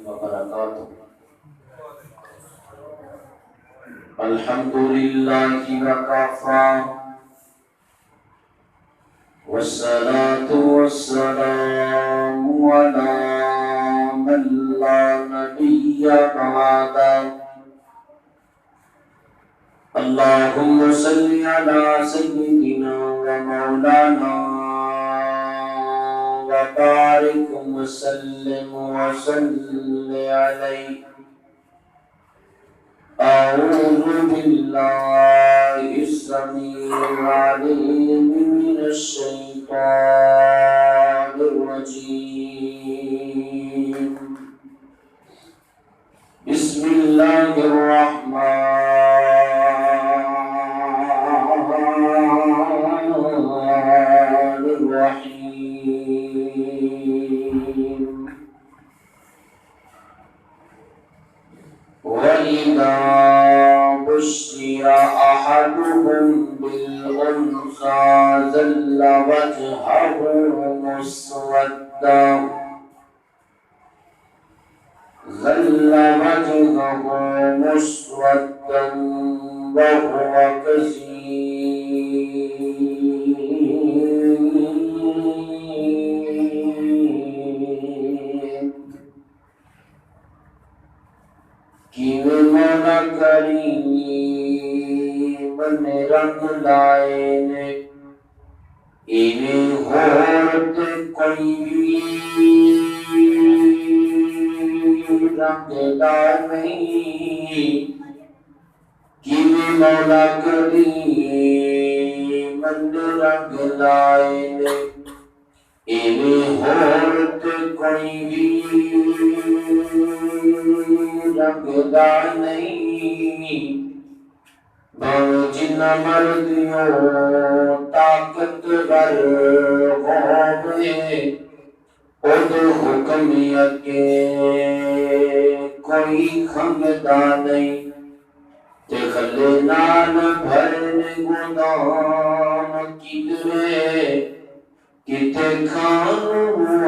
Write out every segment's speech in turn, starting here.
وبركاته. الحمد لله وكفى والصلاة والسلام على من لا نبي بعده. اللهم صل على سيدنا ومولانا وبارك وسلم عليه. أعوذ بالله السميع العليم من الشيطان الرجيم. بسم الله الرحمن الرحيم. وإذا بشر أحدهم بالأنثى ظل وجهه مسودا وهو كظيم. مولا کریم نے رنگ لائے نے انہیں غورت کوئی رنگ دار نہیں. مولا کریم نے رنگ لائے نے انہیں غورت کوئی رنگدار نہیں. جنہ مردیوں طاقتور ہوئے خود حکم کے کوئی خنگدا نہیں. تے خلے نال بھرنے گودام کدرے کتے کھانو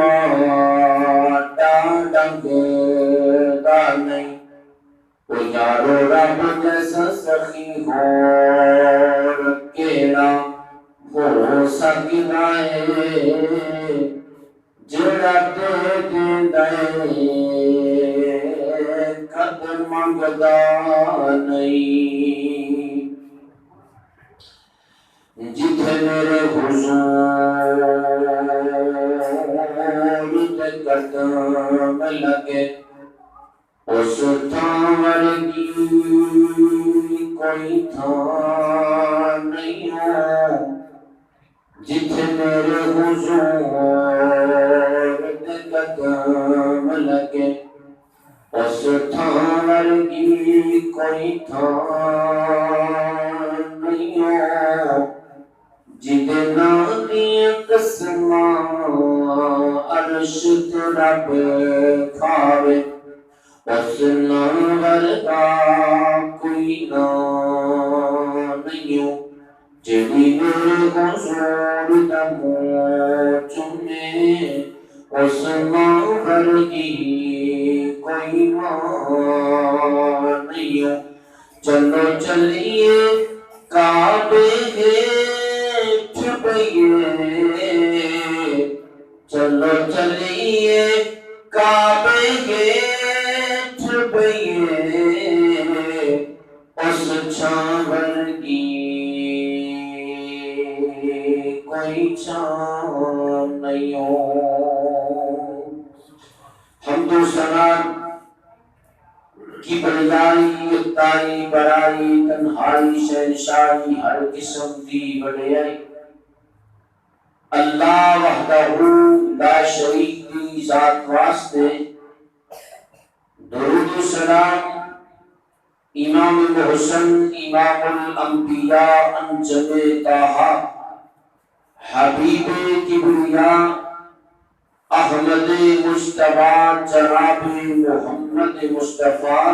آٹا ڈنگدا نہیں. او یارو رب جیسا سخی غور کیڑا ہو سکدا ہے جڑا دے دیندا ہے قدر منگدا نہیں. جتھے میرے حضور تے قدم لگے اس تھاں ورگی کوئی تھاں نہیں ہو. جتھے میرے حضور تے قدم لگے اس تھاں ورگی کوئی تھاں نہیں ہو. جدے نام دیاں قسماں عرش تے رب کھاوے اس نام ورگا کوئی نام نہیں ہو. جڑی میرے حضور دا منہ چومے اس نام ورگی کوئی ماں نہیں ہو. چلو چلیے کعبے ہیٹھ بئیے چلو چلیے کعبے ہیٹھ بئیے اس چھاں ورگی کوئی چھاں نہیں ہو. حمد و ثنا کی بڑائی اکتائی بڑائی تنہائی شہنشاہی ہر قسم دی بڑائی اللہ وحدہ لا شریک دی ذات واسطے. درود و سلام امام محسن امام الانبیاء انجم طٰہٰ حبیب کبریاء احمد مصطفیٰ جناب محمد مصطفیٰ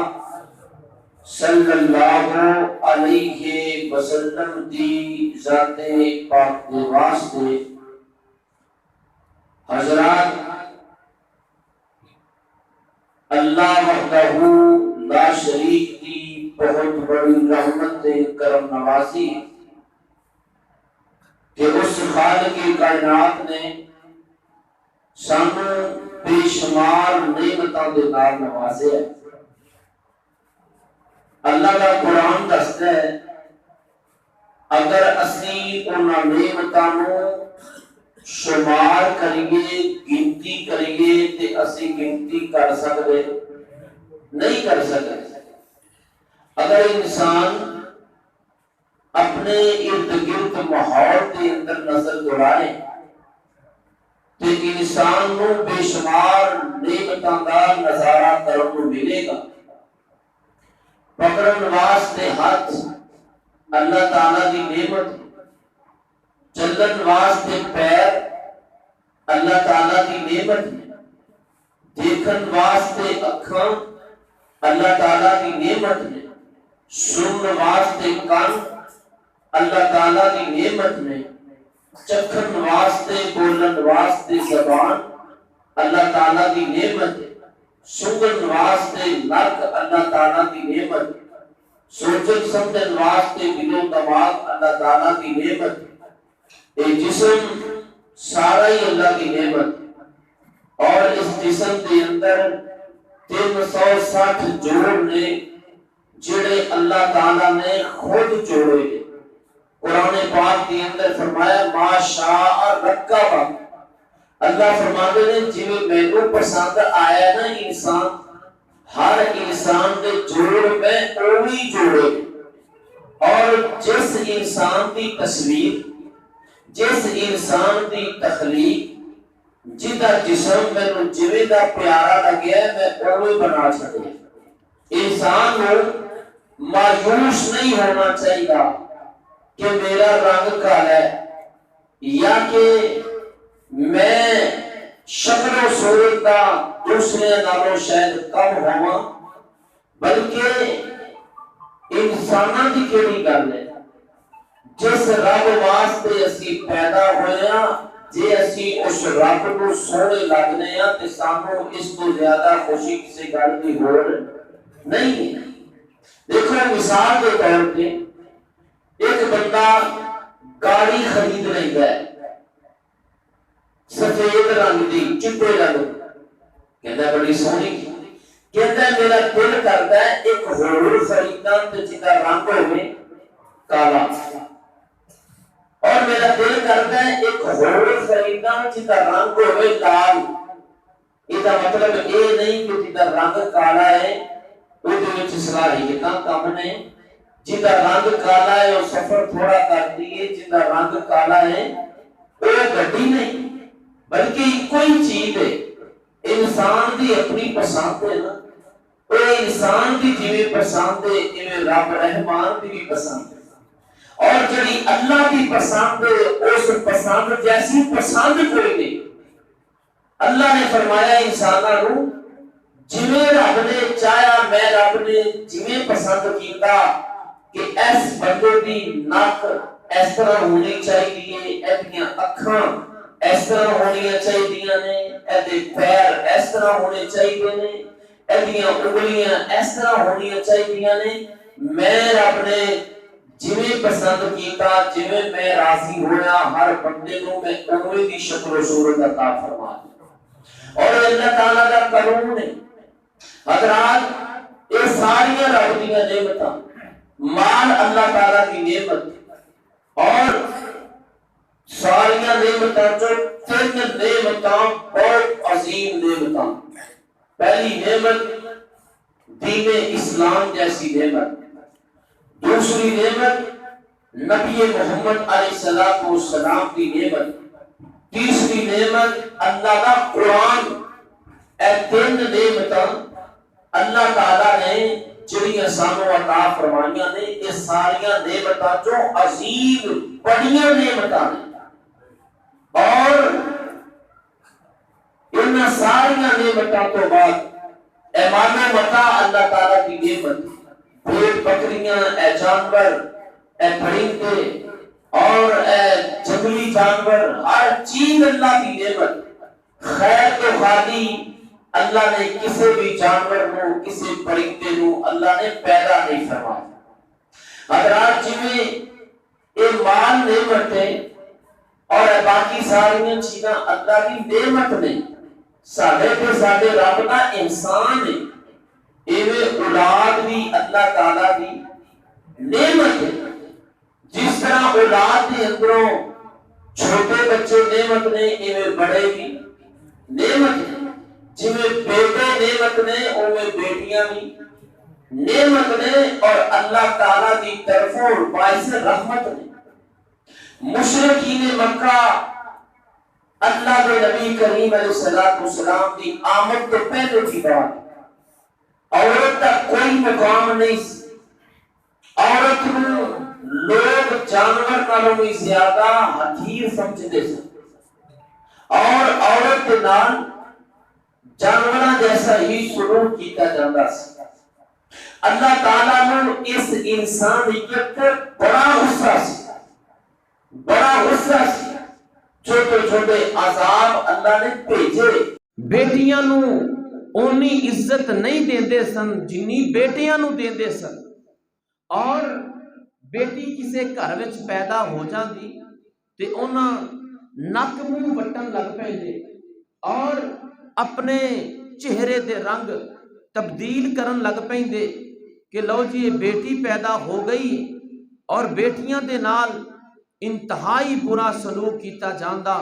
صلی اللہ علیہ وسلم دی ذات پاک دے واسطے. حضرات اللہ وحدہ لا شریک کی بہت بڑی رحمت کرم نوازی کہ اس خالق کائنات نے سانو بے شمار نعمتوں کے نال نوازے ہے۔ اللہ کا قرآن دستا ہے اگر اسی انہاں نعمتاں نو شمار کریے گنتی کریے تے اسی گنتی کر سکتے نہیں کر سکتے۔ اگر انسان اپنے ارد گرد ماحول کے اندر نظر دوڑائے تو انسان نو بے شمار نعمتاں دا نظارہ کرنے کو ملے گا۔ پکڑن واسطے ہاتھ اللہ تعالیٰ کی نعمت، چلن واسطے پیر اللہ تعالیٰ کی نعمت، دیکھن واسطے اکھاں اللہ تعالیٰ کی نعمت نے، سنن واسطے کان اللہ تعالیٰ کی نعمت نے، چکھن واسطے بولن واسطے زبان اللہ تعالیٰ کی نعمت ہے، سنگن واسطے نک اللہ تعالیٰ کی نعمت، سوچن سمجھن واسطے دل و دماغ اللہ تعالیٰ کی نعمت، یہ جسم سارا ہی اللہ کی نعمت، اور اس جسم کے اندر 360 جوڑ نے جڑے اللہ تعالیٰ نے خود جوڑے ہیں۔ قرآن پاک کے اندر فرمایا ما شاء رکب، اللہ فرماتے ہیں جی مینوں پسند آیا نا انسان، ہر انسان کے جوڑ میں اوہی جوڑے، اور جس انسان کی تصویر، جس انسان کی تخلیق، جدا جسم مینوں جویں دا پیارا لگیا ہے میں اوہی بنا چھڈیا۔ انسان نوں مایوس نہیں ہونا چاہیے کہ میرا رنگ کالا ہے یا کہ میں شکل و صورت کا دوسرے نالوں شاید کم ہوا، بلکہ انساناں دی کیڑی گل ہے جس رب واسطے اسی پیدا ہوئے ہاں، جے اسی اس رب کو سونے لگنے ہاں تے سانو اس کو زیادہ خوشی کسی گل دی ہور نہیں ہے۔ دیکھو مثال کے طور پہ ایک بندہ گاڑی خرید لیتا ہے سفید رنگ دی، چٹے رنگ، کہتا ہے بڑی سونی، کہتا ہے میرا دل کرتا ہے ایک ہور خریدنا تے جدا رنگ ہوئے کالا، اور میرا دل کرتا ہے ایک ہور خریدنا جدا رنگ ہوئے لال۔ یہ مطلب یہ نہیں کہ جدا رنگ کالا ہے وہ صلاحیتاں کم نے، جدا رنگ کالا ہے اور سفر تھوڑا کرتی ہے، جدا رنگ کالا ہے وہ گڈی نہیں، بلکہ کوئی چیز ہے انسان دی اپنی پسند ہے نا، وہ انسان دی جویں پسند ہے ایویں رب رحمان دی بھی پسند ہے، اور جڑی اللہ کی پسند ہے اس پسند جیسی پسند کوئی نہیں۔ اللہ نے فرمایا انساناں نوں جویں رب نے چاہیا، میں رب نے جویں پسند کیتا کہ اس بندے دی نک اس طرح ہونی چاہیے، ایدیاں اکھاں اس طرح ہونی چاہیے نے، ایدے پیر اس طرح ہونے چاہیے نے، ایدیاں انگلیاں اس طرح ہونی چاہیے نے، میں رب نے جویں پسند کیتا، جویں میں راضی ہویا ہر بندے کو میں اوویں دی شکل و صورت عطا فرما دی، اور اللہ تعالیٰ کا قانون ہے۔ حضرات یہ ساری رب دی نعمتاں، مال اللہ تعالیٰ کی نعمت، اور ساری نعمتاں جو 3 نعمتاں بہت عظیم نعمتاں۔ پہلی نعمت دین اسلام جیسی نعمت، دوسری نعمت نبی محمد علیہ السلام کی نعمت، تیسری نعمت اللہ کا قرآن۔ اے 3 نعمتاں اللہ تعالیٰ نے جڑیاں سانو عطا فرمائیاں نے، یہ ساریاں نعمتاں جو عظیم بڑیاں نعمتاں نے، اور ان ساریاں نعمتاں تو بعد ایمان و متاع اللہ تعالیٰ کی نعمت، بھیڑ بکریاں، اے جانور، اے پرندے اور اے جنگلی جانور، ہر چیز اللہ کی نعمت۔ خیر تو خالی اللہ نے کسی بھی جانور نو کسی پرندے نو اللہ نے پیدا نہیں فرمایا۔ حضرات جی یہ مال نعمت ہے اور باقی ساری چیزاں اللہ کی نعمت نہیں، ساڈے تے ساڈے رب دا انسان ہے، ایویں اولاد بھی اللہ تعالی دی نعمت ہے۔ جس طرح اولاد کے اندروں چھوٹے بچے نعمت نے، ایویں بڑے بھی نعمت نے، جویں بیٹے نعمت نے اوویں بیٹیاں بھی نعمت نے، اور اللہ تعالی دی طرفوں باعث رحمت نے۔ مشرکین مکہ اللہ کے نبی کریم علیہ السلام کی آمد تو پہلے کی بات، عورت کا کوئی مقام نہیں سی، عورت نو لوگ جانور نالوں بھی زیادہ حقیر سمجھتے سن، اور عورت کے نال جانوراں جیسا ہی سلوک کیتا جاتا سی۔ اللہ تعالیٰ نے اس انسانیت پر بڑا غصہ سی، بڑا غصہ سی، چھوٹے چھوٹے عذاب اللہ نے بھیجے۔ بیٹیاں نو اونی عزت نہیں دیندے سن جنی بیٹیاں نو دیندے سن، اور بیٹی کسے گھر وچ پیدا ہو جاندی تے انہاں نک منہ وٹن لگ پیندے اور اپنے چہرے دے رنگ تبدیل کرن لگ پیندے کہ لو جی یہ بیٹی پیدا ہو گئی، اور بیٹیاں دے نال انتہائی برا سلوک کیتا جاندا،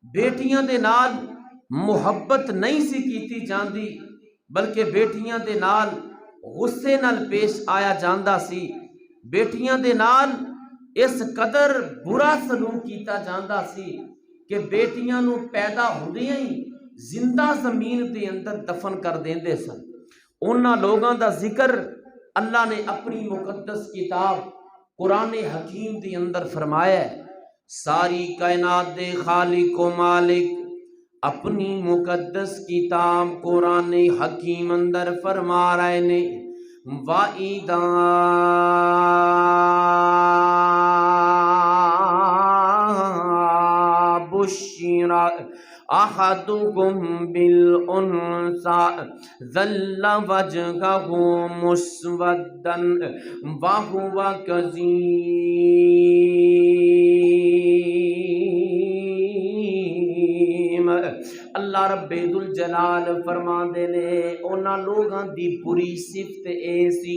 بیٹیاں دے نال محبت نہیں سی کیتی جاندی بلکہ بیٹیاں دے نال غصے نال پیش آیا جاندا سی، بیٹیاں دے نال اس قدر برا سلوک کیتا جاندا سی کہ بیٹیاں نو پیدا ہوندیاں ہی زندہ زمین دے اندر دفن کر دیندے سن۔ انہاں لوگاں دا ذکر اللہ نے اپنی مقدس کتاب قرآن حکیم دے اندر فرمایا ہے۔ ساری کائنات دے خالق و مالک اپنی مقدس کتاب قرآن حکیم اندر فرما رہے نے، وَإِذَا بُشِّرَ أَحَدُكُم بِالْأُنثىٰ ظَلَّ وَجْهُهُ مُسْوَدًّا وَهُوَ كَظِيمٌ۔ اللہ رب ذوالجلال فرما دے نے انہاں لوگاں دی بری صفت اے سی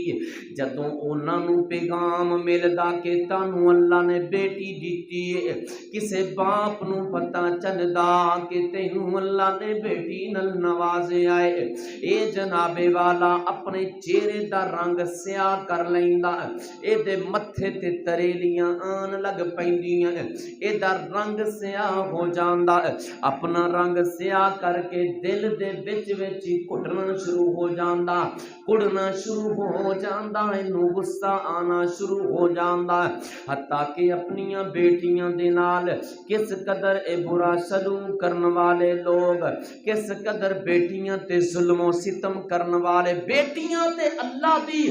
جدوں انہاں نو پیغام ملدا کہ تانوں اللہ نے بیٹی دتی ہے، کسے باپ نو پتہ چلدا کہ تینوں اللہ نے بیٹی نال نوازیا ہے، اے جناب والا اپنے چہرے دا رنگ سیاہ کر لیندا، اے دے متھے تے تریلیاں آن لگ پیندیاں، اے دا رنگ سیاہ ہو جاندا، اپنا رنگ سیاہ کر کے دل دے وچ وچ کٹنا شروع ہو جاندا، کڑنا شروع ہو جاندا، اینو غصہ آنا شروع ہو جاندا، حتیٰ کہ اپنیاں بیٹیاں دے نال کس قدر اے برا سلوک کرن والے لوگ، کس قدر بیٹیاں تے ظلم و ستم کرن والے، بیٹیاں تے اللہ دی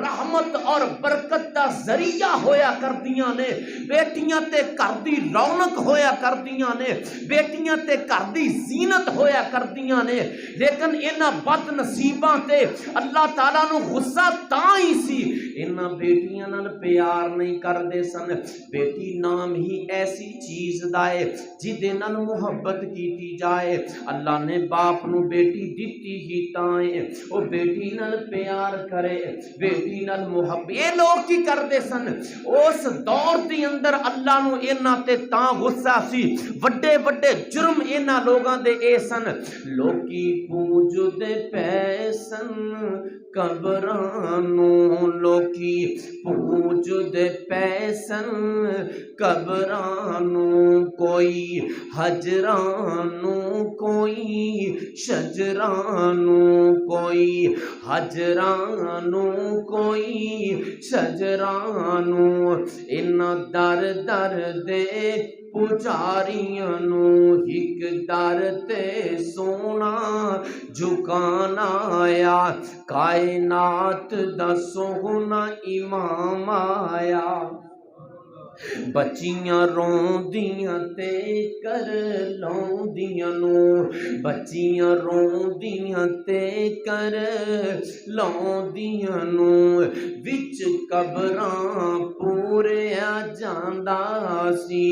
رحمت اور برکت دا ذریعہ ہویا کردیاں نے، بیٹیاں تے گھر دی رونق ہویا کردیاں نے، بیٹیاں تے گھر دی زینت ہویا کردیاں نے، لیکن انہاں بد نصیباں تے اللہ تعالیٰ نو غصہ تاں ہی سی، انہاں بیٹیاں نال پیار نہیں کردے سن۔ بیٹی نام ہی ایسی چیز دا ہے جدے نال محبت کیتی جائے، اللہ نے باپ نو بیٹی دتی ہی تاں ہے او بیٹی نال پیار کرے، بیٹی نال محبت۔ یہ لوگ کی کردے سن اس دور دی اندر، اللہ نو انہاں تے تاں غصہ سی، وڈے وڈے جرم انہاں لوگاں دے اے سن، لوکی پوجدے پیسن قبرانو، لوکی پوجدے پیسن قبرانو، کوئی حجرانو کوئی شجرانو، کوئی حجرانو کوئی شجرانو، ان در در دے پجاریاں نو ہک در تے سونا جھکانا آیا، کائنات دا سونا امام آیا۔ بچیاں روندیاں تے کر لوندیاں نو، بچیاں روندیاں تے کر لوندیاں نو، وچ قبراں پورے آ جاندا سی،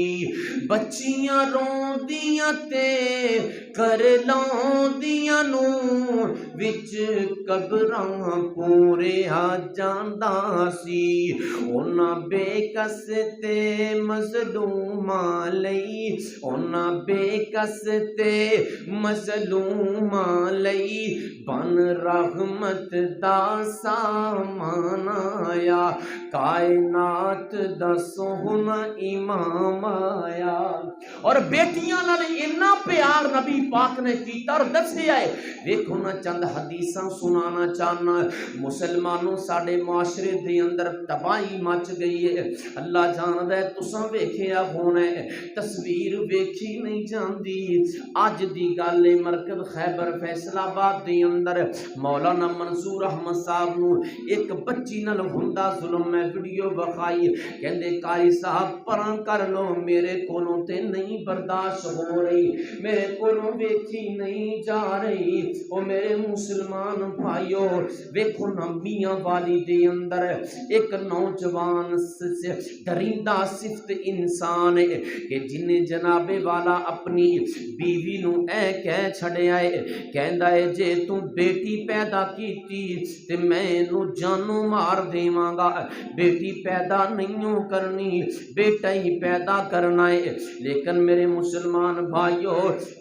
بچیاں روندیاں تے کر لوندیاں نو، وچ قبراں پورے آ جاندا سی، اونا بے کس تے مظلوماں لئی، اونا بے کس تے مظلوماں لئی بن رحمت دا سامان آیا، کائنات دا سوہنا امام آیا۔ اور بیٹیاں نال اتنا پیار نبی پاک نے کیتا اور دسیا ہے، دیکھو نا چند حدیثاں سنانا چاہنا، مسلمانوں ساڈے معاشرے دے اندر تباہی مچ گئی ہے، اللہ جاندا ہے تساں ویکھیا ہونا ہے، تصویر ویکھی نہیں جاندی، اج دی گل ہے مرکز خیبر فیصل آباد دے اندر مولانا منصور احمد صاحب نو ایک بچی نال ہوندا ظلم میں ویڈیو بخائی، کہندے قاری صاحب پراں کر لو، میرے کولوں تے نہیں برداشت ہو رہی، میرے کولوں ویکھی نہیں جا رہی، او میرے مسلمان بھائیو ویکھو نا میاں والی دے اندر ایک نوجوان درندہ صفت انسان ہے کہ جن جناب والا اپنی بیوی نو اے کہہ چھڑیا ہے، کہندا ہے جے تو بیٹی پیدا کیتی تے میں نو جانوں مار دیواں گا، بیٹی پیدا نہیں کرنی، بیٹا ہی پیدا کرنا ہے، لیکن میرے مسلمان بھائیو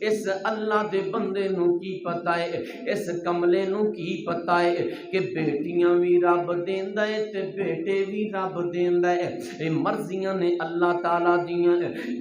اس اللہ دے بندے نو کی پتہ ہے، اس کملے نو کی پتہ ہے کہ بیٹیاں بھی رب دیندا ہے تے بیٹے بھی رب دیندا ہے، اے مرضیاں نے اللہ تعالی دیاں،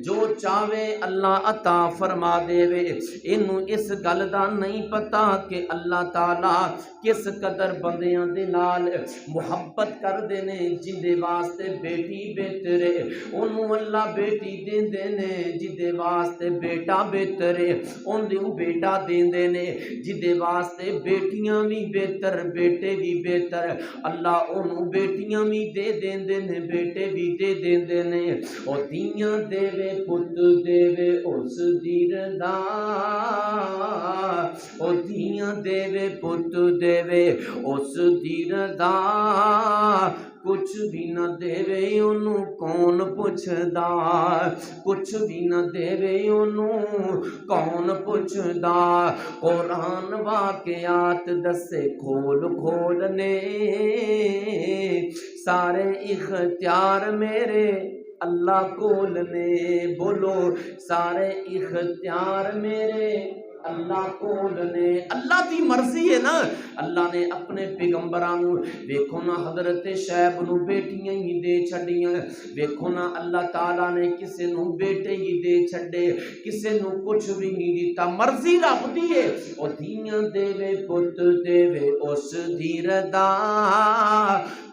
جو چاہے اللہ عطا فرما دے وے، اینو اس گل دا نہیں پتا کہ اللہ تعالی کس قدر بندیاں دے نال محبت کر دے نے، جن دے واسطے بیٹی بہتر ہے انہوں اللہ بیٹی دین دے نے، جن دے واسطے بیٹا بہتر ہے انہوں بیٹا دین دے نے، جن دے واسطے بیٹیاں بھی بہتر بیٹے بھی بہتر، اللہ انہوں بیٹیاں بھی دے دین دے نے بیٹے بھی دے دین دے نے، او دیاں دے وے پت دے وے اس دی رضا، او دیاں دے وے پت دے وے اس دی رضا، کچھ بھی نہ دے وے انہوں کون پوچھدا، کچھ بھی نہ دے وے انہوں کون پوچھدا، قرآن واقعات دسے کھول کھول نے، سارے اختیار میرے اللہ کول نے، بولو سارے اختیار میرے اللہ کول نے، اللہ دی مرضی ہے نا، اللہ نے اپنے پیغمبرانو ویکھو نا حضرت شعیب نو بیٹیاں ہی دے چھڑیاں، ویکھو نا اللہ تعالیٰ نے کسے نو بیٹے ہی دے چھڑے، کسے نو کچھ بھی نہیں دیتا، مرضی رب دی ہے، او دیاں دے وے پت دے وے اس دی رضا،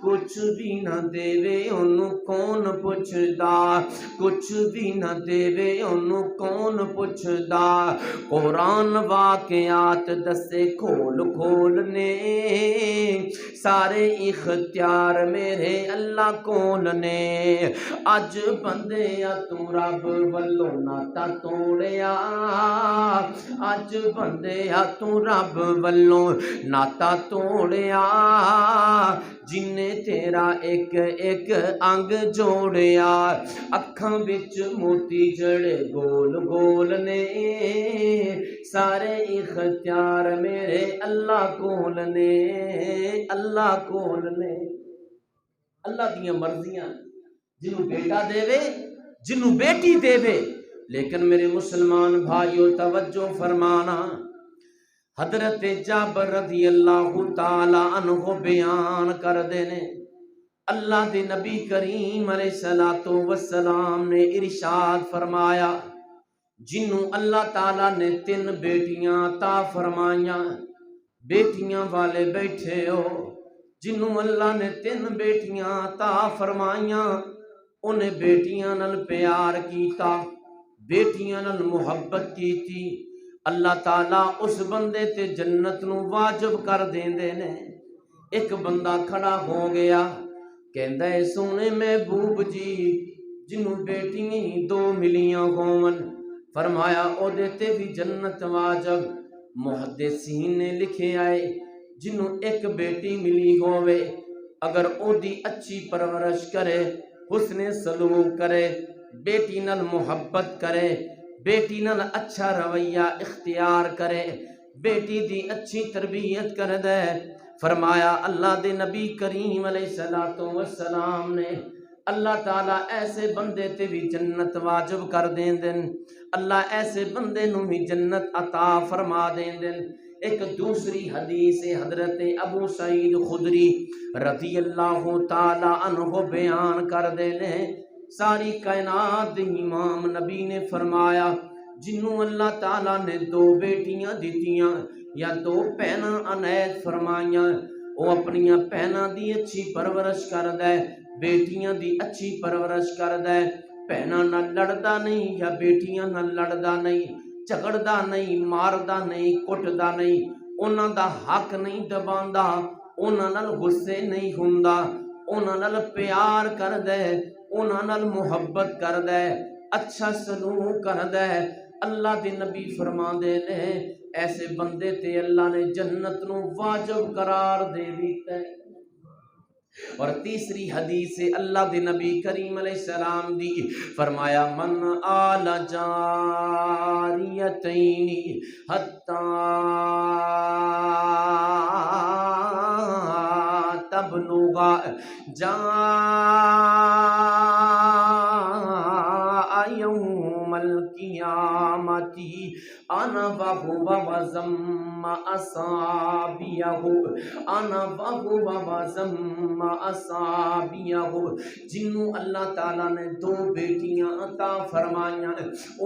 کچھ بھی نہ دے وے انہوں کون پوچھدا، کچھ بھی نہ دے وے انہوں کون پوچھدا، قرآن واقعات دسے کھول کھول نے، سارے اختیار میرے اللہ کول نے، اج بندیا تو رب ولو ناتا توڑیا، اج بندیا تو رب ولو ناتا توڑیا، جن نے تیرا ایک ایک انگ جوڑیا، اکھاں وچ موتی جڑے گول گول نے، سارے اختیار میرے اللہ کول نے، اللہ کول نے، اللہ دیاں مرضیاں، جنوں بیٹا دے وے جنوں بیٹی دے وے، لیکن میرے مسلمان بھائیو توجہ فرمانا، حضرت جابر رضی اللہ تعالی عنہ بیان کر دینے، اللہ دے نبی کریم علیہ السلام نے ارشاد فرمایا، جنوں اللہ تعالیٰ نے 3 بیٹیاں عطا فرمائیاں، بیٹیاں والے بیٹھے ہو، جنوں اللہ نے 3 بیٹیاں عطا فرمائیاں، انہیں بیٹیاں نال پیار کیتا، بیٹیاں نال محبت کیتی، اللہ تعالیٰ اس بندے تے جنت نو واجب کر دیندے نے۔ ایک بندہ کھڑا ہو گیا، کہندا ہے سونے محبوب جی جنوں بیٹیاں دو ملیاں ہون فرمایا او دیتے بھی جنت واجب۔ محدثین نے لکھے آئے جنوں ایک بیٹی ملی ہوئے اگر او دی اچھی پرورش کرے، حسن سلوک کرے، بیٹی نال محبت کرے، بیٹی نال اچھا رویہ اختیار کرے، بیٹی دی اچھی تربیت کر دے، فرمایا اللہ دے نبی کریم علیہ السلام نے اللہ تعالیٰ ایسے بندے تے بھی جنت واجب کر دین دن، اللہ ایسے بندے نو بھی جنت عطا فرما دین دن۔ ایک دوسری حدیث حضرت ابو سعید خدری رضی اللہ تعالی عنہ بیان کر دینے، ساری کائنات امام نبی نے فرمایا جنوں اللہ تعالیٰ نے دو بیٹیاں دیتیاں یا دو پہنا عنایت فرمائیاں، وہ اپنیاں پہنا دی اچھی پرورش کر دے، بیٹیاں دی اچھی پرورش کر دے، پہنا نہ لڑدا نہیں یا بیٹیاں نہ لڑدا نہیں، جھگڑدا نہیں، ماردا نہیں، کٹدا نہیں، انہاں دا حق نہیں دباندا، انہاں نال غصے نہیں ہوندا، انہاں نال پیار کر دے، انہاں نال محبت کر دے، اچھا سلوک کر دے۔ اللہ دے نبی فرما دے نے ایسے بندے تے اللہ نے جنت نو واجب قرار دے دیتا ہے۔ اور تیسری حدیث اللہ دے نبی کریم علیہ السلام دی فرمایا من آل جاریتین حتی تبلغ یوم القیامت انا وهو وزم اصابیہ، انا وهو وزم اصابیہ، جنوں اللہ تعالیٰ نے دو بیٹیاں عطا فرمائیاں،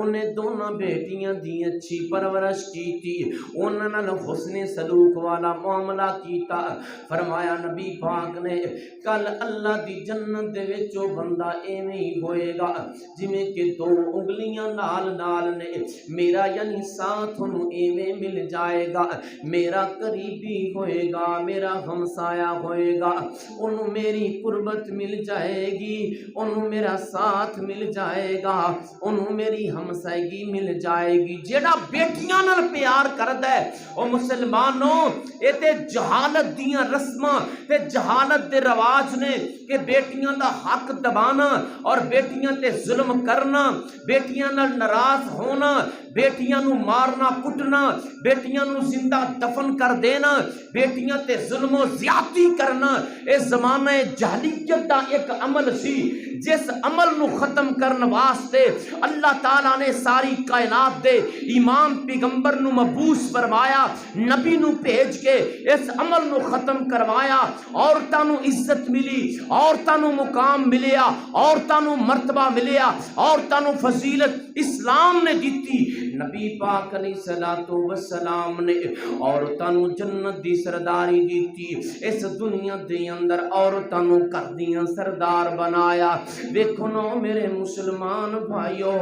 انہیں دونوں بیٹیاں دی اچھی پرورش کی تھی، انہوں نے حسن سلوک والا معاملہ کیتا، فرمایا نبی پاک نے کل اللہ دی جنت دے وچوں بندہ ایویں ہی ہوئے گا جویں کہ دو انگلیاں نال نال نے، میرا یعنی ساتھ انہوں ایویں مل جائے گا، میرا قریبی ہوئے گا، میرا ہمسایہ ہوئے گا، انہوں میری قربت مل جائے گی، انہوں میرا ساتھ مل جائے گا، انہوں میری ہمسائیگی مل جائے گی۔ جیڑا بیٹیاں نال پیار کردا ہے او مسلمانوں اے تے جہالت دیاں رسماں تے جہالت دے رواج نے کہ بیٹیاں دا حق دبانا اور بیٹیاں تے ظلم کرنا، بیٹیاں نال ناراض ہونا، بیٹیاں نو مارنا کٹنا، بیٹیاں نو زندہ دفن کر دینا، بیٹیاں تے ظلم و زیادتی کرنا، اے زمانہ جہلیت دا ایک عمل سی جس عمل نو ختم کرن واسطے اللہ تعالیٰ نے ساری کائنات دے امام پیغمبر نو مبعوث فرمایا، نبی نو بھیج کے اس عمل نو ختم کروایا، عورتاں نو عزت ملی، عورتاں نو مقام ملیا، عورتاں نو مرتبہ ملیا، عورتاں نو فضیلت اسلام نے دیتی۔ نبی پاک علیہ السلام نے عورتاں نو جنت دی سرداری دیتی، اس دنیا دے اندر عورتاں نو گھر دیاں سردار بنایا۔ ویکھو نو میرے مسلمان بھائیو،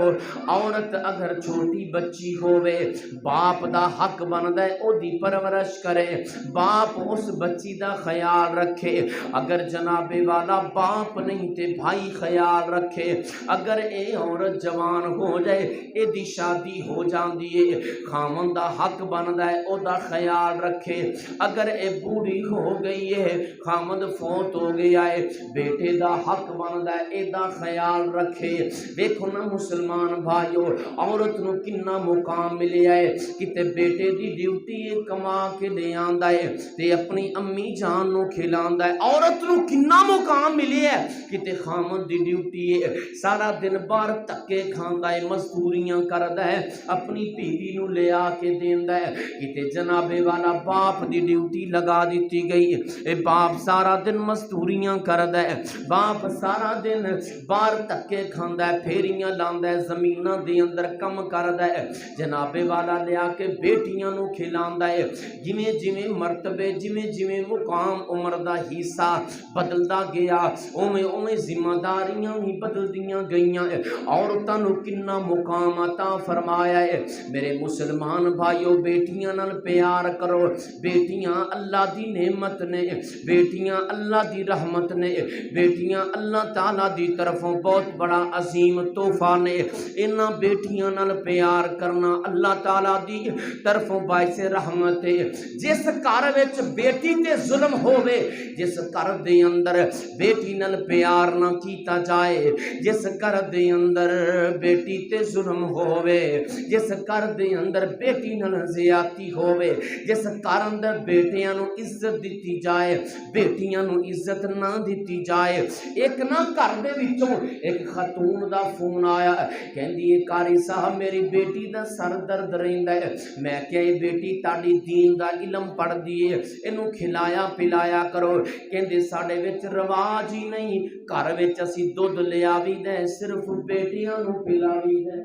عورت اگر چھوٹی بچی ہوئے باپ دا حق بندا ہے او دی پرورش کرے، باپ اس بچی دا خیال رکھے، اگر جناب والا باپ نہیں تے بھائی خیال رکھے، اگر اے عورت جوان ہو جائے اے دی شادی ہو جاندی ہے، خاوند دا حق بندا ہے او دا خیال رکھے، اگر اے بوڑھی ہو گئی ہے خاوند فوت ہو گیا ہے بیٹے دا حق بندا ہے اے دا خیال رکھے۔ دیکھو نا مسلمان بھائیو، عورت نو کنا مقام ملیا ہے، کتے بیٹے دی ڈیوٹی کما کے لے آندا ہے تے اپنی امی جان نو کھلاندا ہے، عورت نو کنا مقام ملیا ہے، کتے خاوند دی ڈیوٹی ہے سارا دن باہر تکے کھاندا ہے، مزدوریاں کردا ہے، اپنی بیوی نو لے آ کے دیندا ہے، کتے جناب والا باپ دی ڈیوٹی لگا دیتی گئی، اے باپ سارا دن مزدوریاں کردا ہے، باپ سارا دن باہر تکے کھاندا ہے، پھیریاں لاندا ہے، زمیناں دے اندر کم کردا ہے، جناب والا لے آ کے بیٹیاں نو کھلاندا ہے، جویں جویں مرتبے جویں جویں مقام عمر دا حصہ بدلدا گیا اوویں اوویں ذمہ داریاں بھی بدلدیاں گئیاں، عورتاں نو کنا مقام عطا فرمایا ہے۔ میرے مسلمان بھائیو، بیٹیاں نال پیار کرو، بیٹیاں اللہ دی نعمت نے، بیٹیاں اللہ دی رحمت نے، بیٹیاں اللہ تعالیٰ دی طرفوں بہت بڑا عظیم تحفہ نے انہاں بیٹیاں نال پیار کرنا اللہ تعالیٰ دی طرفوں باعث رحمت ہے جس گھر وچ بیٹی تے ظلم ہووے جس گھر دے اندر بیٹی نال پیار نہ کیتا جائے جس گھر دے اندر بیٹی تے ظلم ہووے جس گھر دے اندر بیٹی نال زیادتی ہووے جس گھر اندر بیٹیاں نو عزت دتی جائے بیٹیاں نو عزت نہ دتی جائے ایک نہ گھر دے وچوں ایک خاتون دا فون آیا کہندی ہے قاری صاحب میری بیٹی دا سر درد رہندا ہے میں کہ بیٹی تاڈی دین دا علم پڑھ دیے اینو کھلایا پلایا کرو کہندے ساڈے وچ رواج ہی نہیں گھر وچ اسی دودھ لے آوی دے صرف بیٹیاں نو پلاوی دے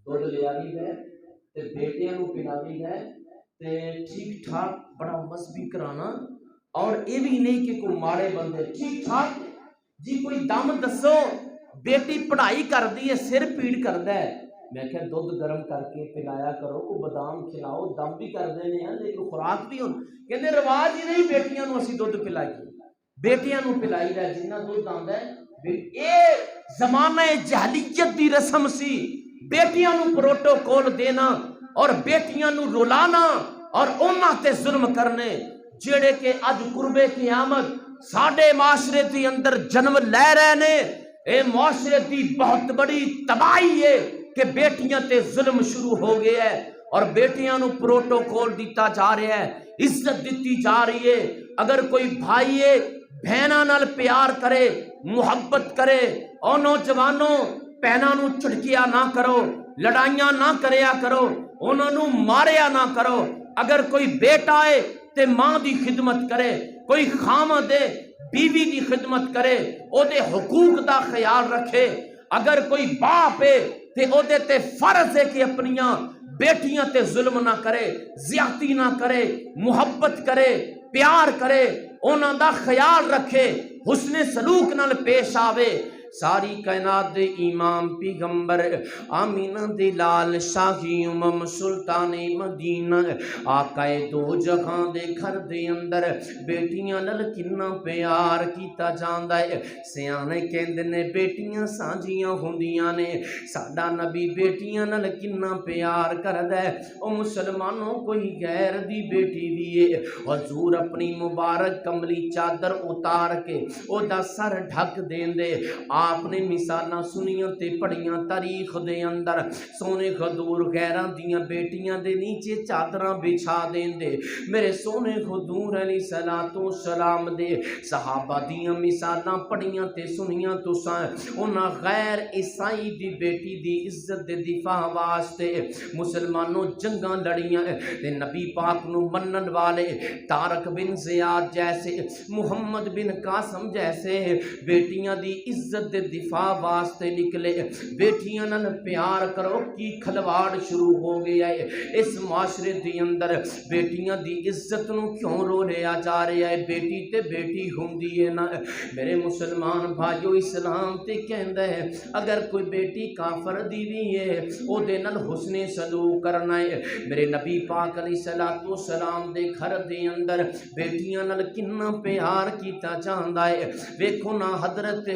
دودھ لے آوی دے تے بیٹیاں نو پلاوی دے تے ٹھیک ٹھاک بڑا مذہبی کرانا اور یہ بھی نہیں کہ کوئی ماڑے بندے ٹھیک ٹھاک جی کوئی دم دسو بیٹی پڑھائی کر دی ہے سر پیڑ کردا ہے میں کہ دودھ گرم کر کے پلایا کرو کو بادام کھلاؤ دم بھی کر دینے ہیں لیکن خوراک بھی ہون کہندے رواج ہی نہیں بیٹیاں نو اسی دودھ پلائیے بیٹیاں نو پلائی دا جنہ دودھ آندا ہے اے زمانہ جاہلیت دی رسم سی بیٹیاں نو پروٹوکول دینا اور بیٹیاں نو رولانا اور انہاں تے ظلم کرنے جڑے کہ اج قربے قیامت ساڈے معاشرے دی اندر جنم لے رہے نے اے معاشرے دی بہت بڑی تباہی ہے کہ بیٹیاں تے ظلم شروع ہو گیا ہے اور بیٹیاں نو پروٹوکول دیتا جا رہا ہے عزت دیتی جا رہی ہے اگر کوئی بھائی ہے بہناں نال پیار کرے محبت کرے اور نوجوانوں بہناں نو چڑکیا نہ کرو لڑائیاں نہ کریا کرو انہاں نو ماریا نہ کرو اگر کوئی بیٹا ہے تے ماں دی خدمت کرے کوئی خامد ہے بیوی دی خدمت کرے او دے حقوق دا خیال رکھے اگر کوئی باپ ہے تے او دے تے فرض ہے کہ اپنیاں بیٹیاں تے ظلم نہ کرے زیادتی نہ کرے محبت کرے پیار کرے انہاں دا خیال رکھے حسن سلوک نال پیش آوے ساری کائنات دے امام پیغمبر آمینہ دے لال شاہی امم سلطان مدینہ آقا دو جہاں دے گھر دے اندر بیٹیاں نال کنا پیار کیتا جاندا ہے سیانے کہندے نے بیٹیاں سانجیاں ہوندیاں نے ساڈا نبی بیٹیاں نال کنا پیار کردا ہے او مسلمانوں کوئی غیر دی بیٹی بھی ہے حضور اپنی مبارک کملی چادر اتار کے او دا سر ڈھک دیندے آپ نے مثالاں سنیاں تے پڑھیاں تاریخ دے اندر سونے حضور غیراں دیاں بیٹیاں دے نیچے چادراں بچھا دیندے میرے سونے حضور علیہ الصلوۃ والسلام دے صحابہ دیاں مثالاں پڑھیاں تے سنیاں تساں انہاں غیر عیسائی دی بیٹی دی عزت دے دفاع واسطے مسلمانوں جنگاں لڑیاں تے نبی پاک نو منن والے طارق بن زیاد جیسے محمد بن قاسم جیسے بیٹیاں دی عزت دے دفاع واسطے نکلے بیٹیاں نال پیار کرو کی کھلواڑ شروع ہو گیا ہے اس معاشرے دی اندر بیٹیاں دی عزت نو کیوں رو لیا جا رہا ہے بیٹی تے بیٹی ہوندی ہے نا میرے مسلمان بھائیو اسلام تے کہندا ہے اگر کوئی بیٹی کافر دی بھی ہے او دے نال حسن سلوک کرنا ہے میرے نبی پاک علیہ الصلوۃ والسلام دے گھر دے اندر بیٹیاں نال کنا پیار کیتا جاندا ہے ویکھو نا حضرت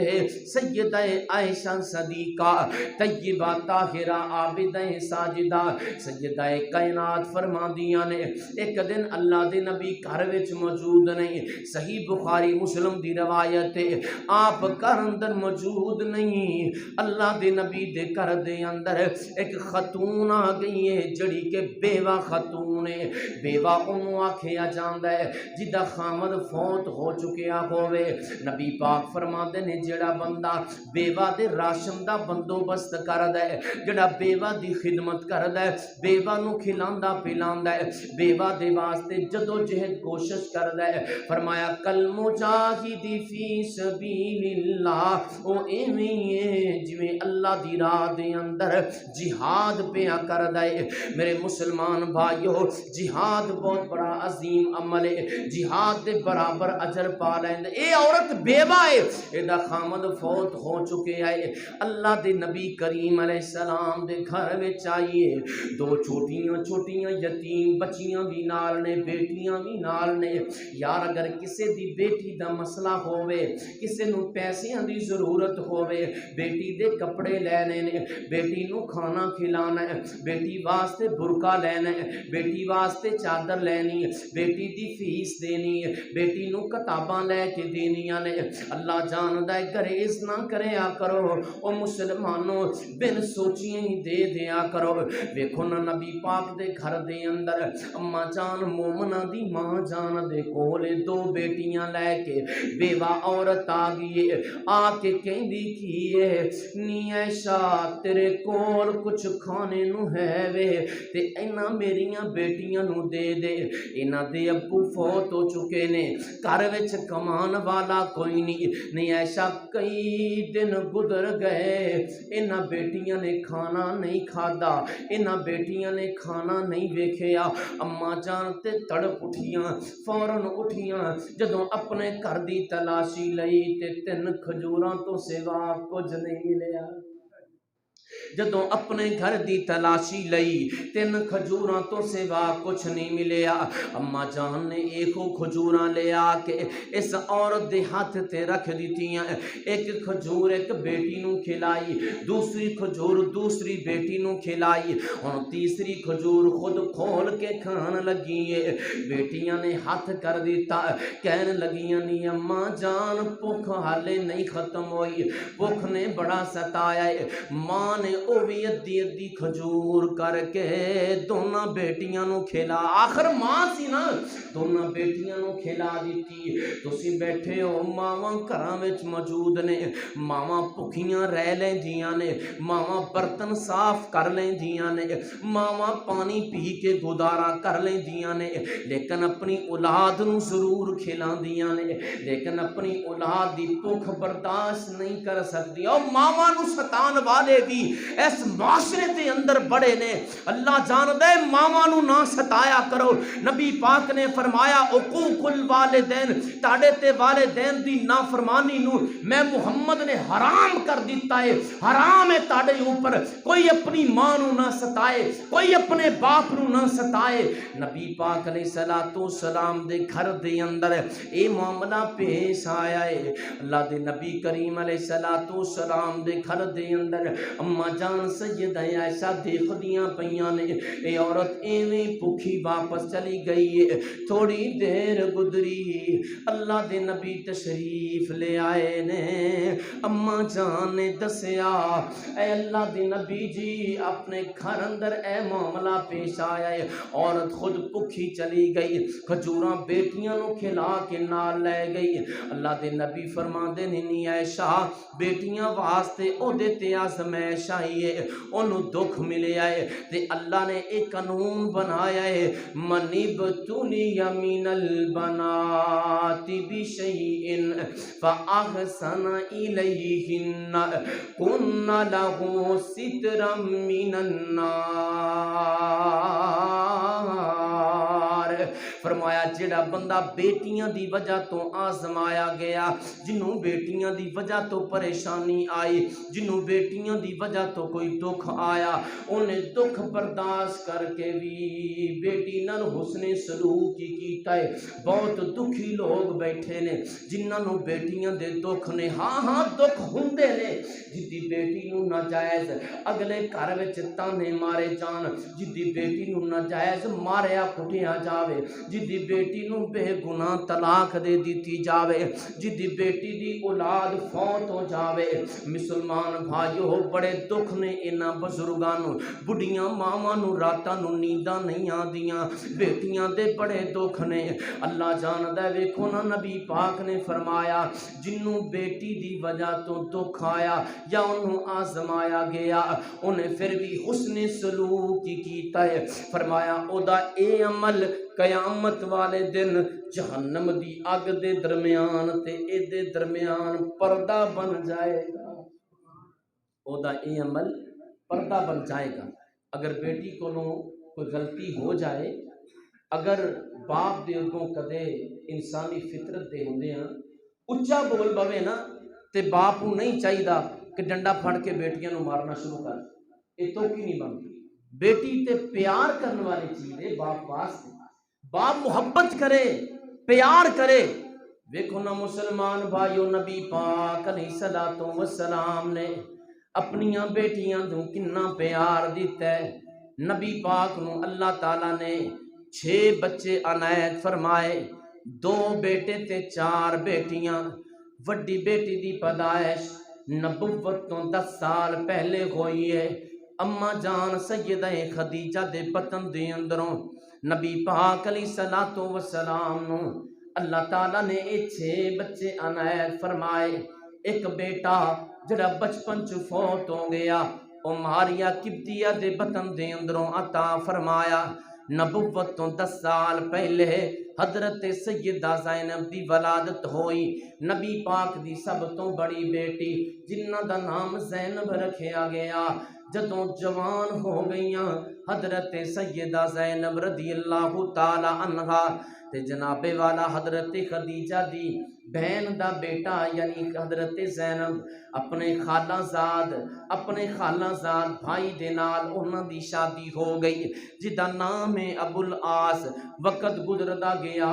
سیدہ عائشہ صدیقہ طیبہ طاہرہ عابدہ ساجدہ سیدہ کائنات فرماندیاں نے ایک دن اللہ دے نبی گھر وچ موجود نہیں صحیح بخاری مسلم دی روایت ہے آپ گھر اندر موجود نہیں اللہ دے نبی دے گھر دے اندر ایک خاتون آ گئی ہے جڑی کہ بیوہ خاتون ہے بیوہ انہوں آکھیا جاندا ہے جدا خامد فوت ہو چکیا ہوئے نبی پاک فرماندے نے جڑا بندہ بیوہ دے راشن دا بندوبست کردا ہے جڑا بیوہ دی خدمت کردا ہے بیوہ نو کھلاندا پلاندا ہے بیوہ دے واسطے جدوجہد کوشش کردا ہے فرمایا کل مجاہد فی سبیل اللہ او ایویں ہے جویں اللہ دی راہ دے اندر جہاد پیا کردا ہے میرے مسلمان بھائیو جہاد بہت بڑا عظیم عمل ہے جہاد دے برابر اجر پا لیندے اے عورت بیوہ ہے اے دا خامد فوت فوت ہو چکے آئے اللہ دے نبی کریم علیہ السلام دے گھر وچ آئیے دو چھوٹیاں چھوٹیاں یتیم بچیاں بھی نال نے بیٹیاں بھی نال نے یار اگر کسے دی بیٹی دا مسئلہ ہووے کسے نو پیسیاں دی ضرورت ہووے بیٹی دے کپڑے لینے نے بیٹی نو کھانا کھلانا ہے بیٹی واسطے برقع لینا ہے بیٹی واسطے چادر لینی ہے بیٹی دی فیس دینی ہے بیٹی نو کتاباں لے کے دینیاں نے اللہ جاندا ہے گریز نہ کریا کرو او مسلمانوں بن سوچیاں ہی دے دیا کرو ویکھو نا نبی پاک دے گھر دے اندر اماں جان مومنہ دی ماں جان دے کولے دو بیٹیاں لے کے بیوہ عورت آ گئی آ کے کہندی کیے نی عائشہ تیرے کول کچھ کھانے نو ہے وے تے اینا میریاں بیٹیاں نو دے دے اینا دے ابو فوت ہو چکے نے گھر وچ کمان والا کوئی نہیں عائشہ کئی دن گزر گئے اینا بیٹیاں نے کھانا نہیں کھادا اینا بیٹیاں نے کھانا نہیں ویکھیا اماں جان تے تڑپ اٹھیاں فوراً اٹھیاں جدوں اپنے گھر دی تلاشی لئی تے 3 کھجوراں تو سوا کچھ نہیں ملیا جدوں اپنے گھر دی تلاشی لئی 3 کھجوراں تو سوا کچھ نہیں ملیا اماں جان نے ایکو کھجوراں لے آ کے اس عورت دے ہاتھ تے رکھ دیتیاں ایک کھجور ایک بیٹی نو کھلائی دوسری کھجور دوسری بیٹی نو کھلائی اور تیسری کھجور خود کھول کے کھان لگی ہے بیٹیاں نے ہاتھ کر دیتا کہنے لگیاں نہیں اماں جان بھوک حالے نہیں ختم ہوئی بھوک نے بڑا ستایا ہے ماں نے او بھی ادھی ادھی کھجور کر کے دونوں بیٹیاں نو کھلا آخر ماں سی نا دونوں بیٹیاں نو کھلا دیتی تسی بیٹھے ہو ماواں گھراں وچ موجود نے ماواں بھکھیاں رہ لیندیاں نے ماواں برتن صاف کر لیندیاں نے ماواں پانی پی کے گزارا کر لیندیاں نے لیکن اپنی اولاد نو ضرور کھلاندیاں نے لیکن اپنی اولاد دی بھوک برداشت نہیں کر سکتی اور ماواں نو ستان والے بھی اس معاشرے دے اندر بڑے نے اللہ جاندا ہے ماواں نو نہ ستایا کرو نبی پاک نے فرمایا عقوق الوالدین تاڑے تے والدین دی نافرمانی نو میں محمد نے حرام کر دیتا ہے حرام ہے تاڑے اوپر کوئی اپنی ماں نو نہ ستائے کوئی اپنے باپ نو نہ ستائے نبی پاک علیہ السلام دے گھر دے اندر اے معاملہ پیش آیا ہے اللہ دے نبی کریم علیہ السلام دے گھر دے اندر اماں جان سیدہ عائشہ دیکھ دیاں پیاں نے اے عورت ایویں بھوکھی واپس چلی گئی ہے تھوڑی دیر گزری اللہ دے نبی تشریف لے آئے نے اماں جان نے دسیا اے اللہ دے نبی جی اپنے گھر اندر اے معاملہ پیش آیا ہے عورت خود بھوکھی چلی گئی کھجوراں بیٹیاں نو کھلا کے نال لے گئی اللہ دے نبی فرماندے نے نی عائشہ بیٹیاں واسطے او دے تے آزمائش آئی ہے انہوں دکھ ملے آئے تے اللہ نے ایک قانون بنایا ہے منی بتولی من البنات بشیئن فاحسن الیہن کن لہو سترا من النار فرمایا جڑا بندہ بیٹیاں دی وجہ تو آزمایا گیا جنوں بیٹیاں دی وجہ تو پریشانی آئی جنوں بیٹیاں دی وجہ تو کوئی دکھ آیا انہیں دکھ برداشت کر کے بھی بیٹی نال حسن سلوک کی کیتا ہے بہت دکھی لوگ بیٹھے نے جنہاں نو بیٹیاں دے دکھ نے ہاں دکھ ہوندے نے جدی بیٹی نو ناجائز اگلے گھر وچ تانے مارے جان جدی بیٹی نو ناجائز ماریا کٹیا جاوے جدی بیٹی نو بے گناہ طلاق دے دیتی جاوے جدی بیٹی دی اولاد فوت ہو جاوے مسلمان بھائیو بڑے دکھ نے انہاں بزرگاں نو بڑھیاں ماواں نو راتاں نو نینداں نہیں آندیاں بیٹیاں دے بڑے دکھ نے اللہ جاندا ہے ویکھو نا نبی پاک نے فرمایا جنوں بیٹی دی وجہ تو دکھ آیا یا انہوں آزمایا گیا انہیں پھر بھی حسن سلوک کیتا ہے فرمایا او دا اے عمل قیامت والے دن جہنم دی اگ دے درمیان تے اے دے درمیان پردہ بن جائے گا او دا اے عمل پردہ بن جائے گا اگر بیٹی کو کوئی غلطی ہو جائے اگر باپ دے اگوں کدے انسانی فطرت دے ہوندے ہیں اچھا بول بوے نا تے باپ نوں نہیں چاہیدا کہ ڈنڈا پھڑ کے بیٹیاں نوں مارنا شروع کر، یہ تو کی نہیں بنتی۔ بیٹی تے پیار کرنے والی چیز ہے باپ واسطے، باپ محبت کرے پیار کرے۔ ویکھو نا مسلمان بھائیو، نبی پاک علیہ الصلوۃ والسلام نے اپنیاں بیٹیاں نوں کنا پیار دیتا ہے۔ نبی پاک نوں اللہ تعالیٰ نے 6 بچے عنایت فرمائے، 2 بیٹے تے 4 بیٹیاں۔ وڈی بیٹی دی پیدائش نبوت تو 10 سال پہلے ہوئی ہے، اما جان سیدہ خدیجہ دے بطن دے اندروں نبی پاک علیہ الصلوۃ والسلام نوں اللہ تعالیٰ نے 6 بچے عنایت فرمائے۔ ایک بیٹا جڑا بچپن چ فوت ہو گیا، او ماریا قبطیہ دے بطن دے اندروں عطا فرمایا۔ نبوت تو 10 سال پہلے حضرت سیدہ زینب دی ولادت ہوئی، نبی پاک دی سب تو بڑی بیٹی جنہ دا نام زینب رکھیا گیا۔ جدوں جوان ہو گئیاں حضرت سیدہ زینب رضی اللہ تعالی عنہا تے جناب والا حضرت خدیجہ دی بہن دا بیٹا یعنی حضرت زینب اپنے خالہ زاد بھائی دے نال انہاں دی شادی ہو گئی جدا نام ہے ابو العاص۔ وقت گزردا گیا،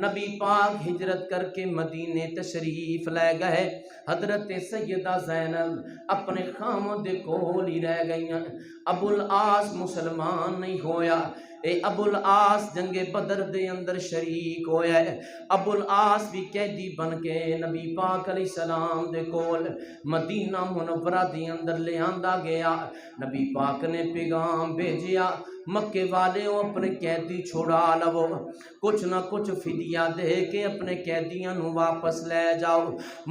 نبی پاک ہجرت کر کے مدینے تشریف لے گئے۔ حضرت سیدہ زینب اپنے خامد دے کول ہی رہ گئیاں۔ ابو العاص مسلمان نہیں ہویا، اے ابو العاص جنگ بدر دے اندر شریک ہویا ہے۔ ابو العاص بھی قیدی بن کے نبی پاک علیہ السلام دے کول مدینہ منورہ دے اندر لے آندا گیا۔ نبی پاک نے پیغام بھیجیا، مکے والے اپنے قیدی چھڑا لو، کچھ نہ کچھ فدیہ دے کے اپنے قیدیاں نوں واپس لے جاؤ۔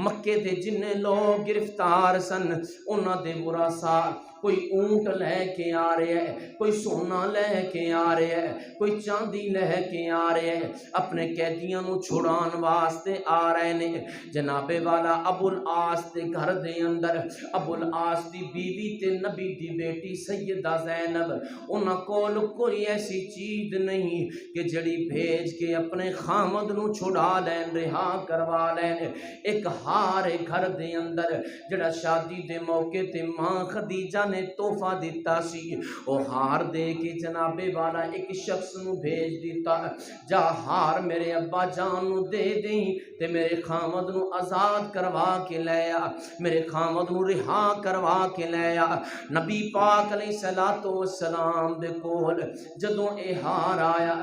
مکے دے جنے لوگ گرفتار سن انہاں دے ورثا کوئی اونٹ لے کے آ رہے ہے، کوئی سونا لے کے آ رہے ہے، کوئی چاندی لے کے آ رہے ہے، اپنے قیدیاں نوں چھڑان واسطے آ رہے نے۔ جناب والا ابو العاص دے گھر دے اندر ابو العاص دی بیوی تے نبی دی بیٹی سیدہ زینب، انہاں کول کوئی ایسی چیز نہیں کہ جڑی بھیج کے اپنے خامد نوں چھڑا لین، رہا کروا لین۔ ایک ہار گھر دے اندر جڑا شادی دے موقع تے ماں خدیجہ نے تحفہ دیتا سی، او ہار دے کے جناب والا ایک شخص نو بھیج دیتا، جا ہار میرے ابا جان نو دے دیں تے میرے خامد نو آزاد کروا کے لے آ، میرے خامد نو رہا کروا کے لے آ۔ نبی پاک علیہ الصلوۃ والسلام دے کول جدوں اے ہار آیا،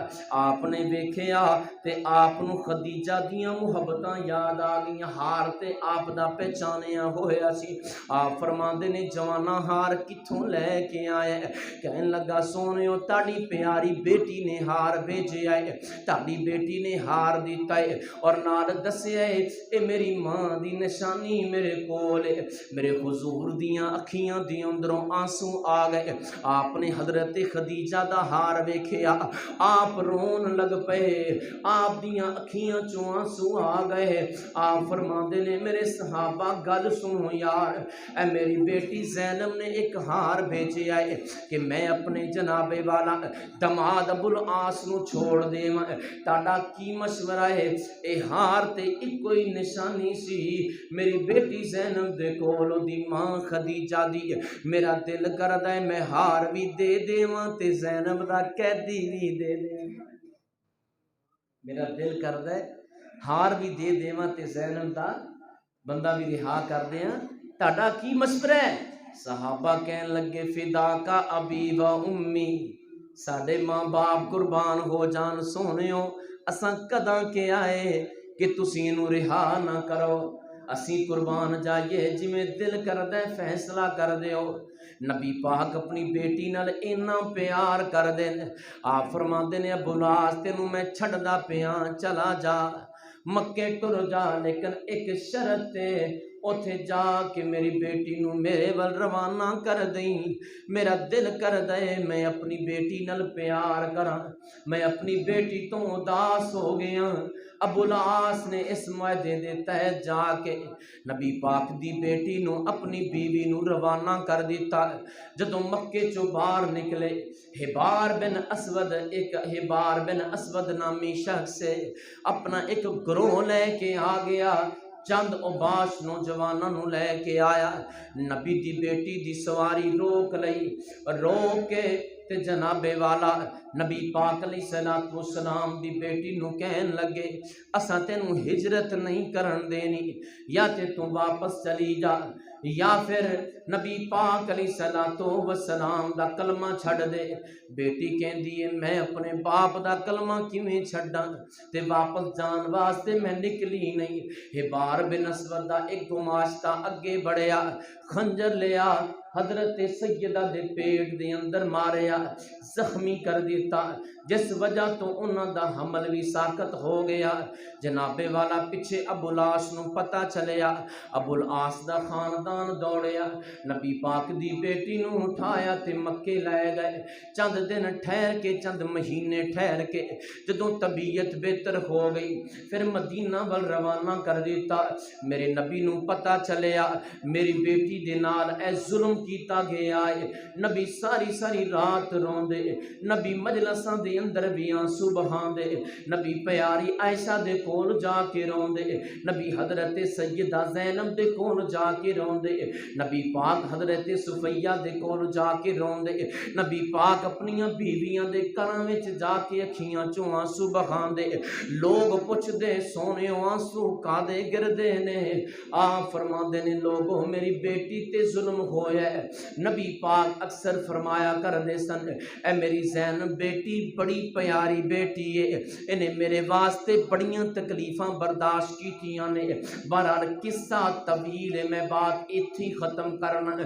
آپ نے ویکھیا تے آپ نو خدیجہ دیاں محبتاں یاد آ گئیاں۔ ہار تے آپ دا پہچانیا ہویا سی۔ آپ فرماندے نے جوانا ہار کتھوں لے کے آئے؟ کہن لگا سونیو تاڑی پیاری بیٹی نے ہار بھیجے آئے، تاڑی بیٹی نے ہار دیتا ہے اور نال دسے آئے اے میری ماں دی نشانی میرے کولے۔ میرے حضور دیاں اکھیاں دی اندروں آنسو آ گئے۔ آپ نے حضرت خدیجہ دا ہار ویکھیا، آپ رون لگ پئے، آپ دیاں اکھیاں چوں آنسو آ گئے۔ آپ فرماندے نے میرے صحابہ گل سنو یار، اے میری بیٹی زینب نے ایک ہار بھیجے آئے کہ میں اپنے جناب والا دماد ابو العاص نو چھوڑ دیواں، تاڑا کی مشورہ ہے؟ اے ہار تے ایک کوئی نشانی سی میری بیٹی زینب دے کول دی ماں خدیجہ دی، میرا دل کردا ہے میں ہار بھی دے دیواں تے زینب دا قیدی بھی دے دیواں۔ میرا دل کردا ہے ہار بھی دے دیواں تے زینب دا بندہ بھی رہا کر دیاں، تاڑا کی مشورہ ہے؟ صحابہ کہن لگے فدا کا ابی و امی، ساڈے ماں باپ قربان ہو جان سونیو، اساں کداں کے آئے کہ تسی انہوں رہا نہ کرو، اسی قربان جائیے جویں دل کردے فیصلہ کر دیو۔ نبی پاک اپنی بیٹی نال اینا پیار کر دین، آپ فرماندے نے ابو العاص تینوں میں چھڑدا پیاں چلا جا، مکے ٹر جا، لیکن ایک شرط تے اوتھے جا کے میری بیٹی نو میرے ول روانہ کر دیں۔ میرا دل کر دے میں اپنی بیٹی نال پیار کراں، میں اپنی بیٹی تو اداس ہو گیا۔ ابو العاص نے اس معاہدے دے تحت جا کے نبی پاک دی بیٹی نو اپنی بیوی نو روانہ کر دیتا۔ جدوں مکے چوں باہر نکلے، حبار بن اسود نامی شخص سے اپنا ایک گروہ لے کے آ گیا۔ چند اوباش نوجوانوں نو لے کے آیا، نبی دی بیٹی دی سواری روک لئی، روک کے تے جناب والا نبی پاک علیہ الصلوۃ والسلام دی بیٹی نو کہن لگے اساں تینوں ہجرت نہیں کرن دینی، یا تے تو واپس چلی جا یا پھر نبی پاک علیہ الصلوۃ والسلام دا کلمہ چھڑ دے۔ بیٹی کہندی ہے میں اپنے باپ دا کلمہ کیویں چھڈاں تے واپس جان واسطے میں نکلی نہیں۔ حبار بن اسود دا ایک گماشتہ اگے بڑھیا، خنجر لیا، حضرت سیدہ دے پیٹ دے اندر ماریا، زخمی کر دیتا، جس وجہ تو انہاں دا حمل بھی ساقط ہو گیا۔ جناب والا پیچھے ابو العاص نو پتہ چلیا، ابو العاص دا خاندان دوڑیا، نبی پاک دی بیٹی نو اٹھایا تے مکے لے گئے۔ چند دن ٹھہر کے، چند مہینے ٹھہر کے جدوں طبیعت بہتر ہو گئی پھر مدینہ ول روانہ کر دیتا۔ میرے نبی نو پتہ چلیا میری بیٹی دے نال اے ظلم کیتا گیا ہے۔ نبی ساری ساری رات روندے، نبی مجلساں دے اندر بھی آنسو بہاندے، نبی پیاری عائشہ دے کول جا کے روندے، نبی حضرت سیدہ زینب دے کول جا کے روندے، نبی پاک حضرت صفیہ دے کول جا کے روندے، نبی پاک اپنیاں بیویاں دے گھراں وچ جا کے اکھیاں چوں آنسو بہاندے۔ لوگ پوچھ دے سونے آنسو کادے گردے نے؟ آپ فرماندے نے لوگوں میری بیٹی تے ظلم ہویا ہے۔ نبی پاک اکثر فرمایا کردے سن اے میری زینب بیٹی بڑی پیاری بیٹی ہے، انہیں میرے واسطے بڑیاں تکلیفاں برداشت کیتیاں نے۔ بہرحال قصہ طویل ہے، میں بات ایتھی ختم کرنا۔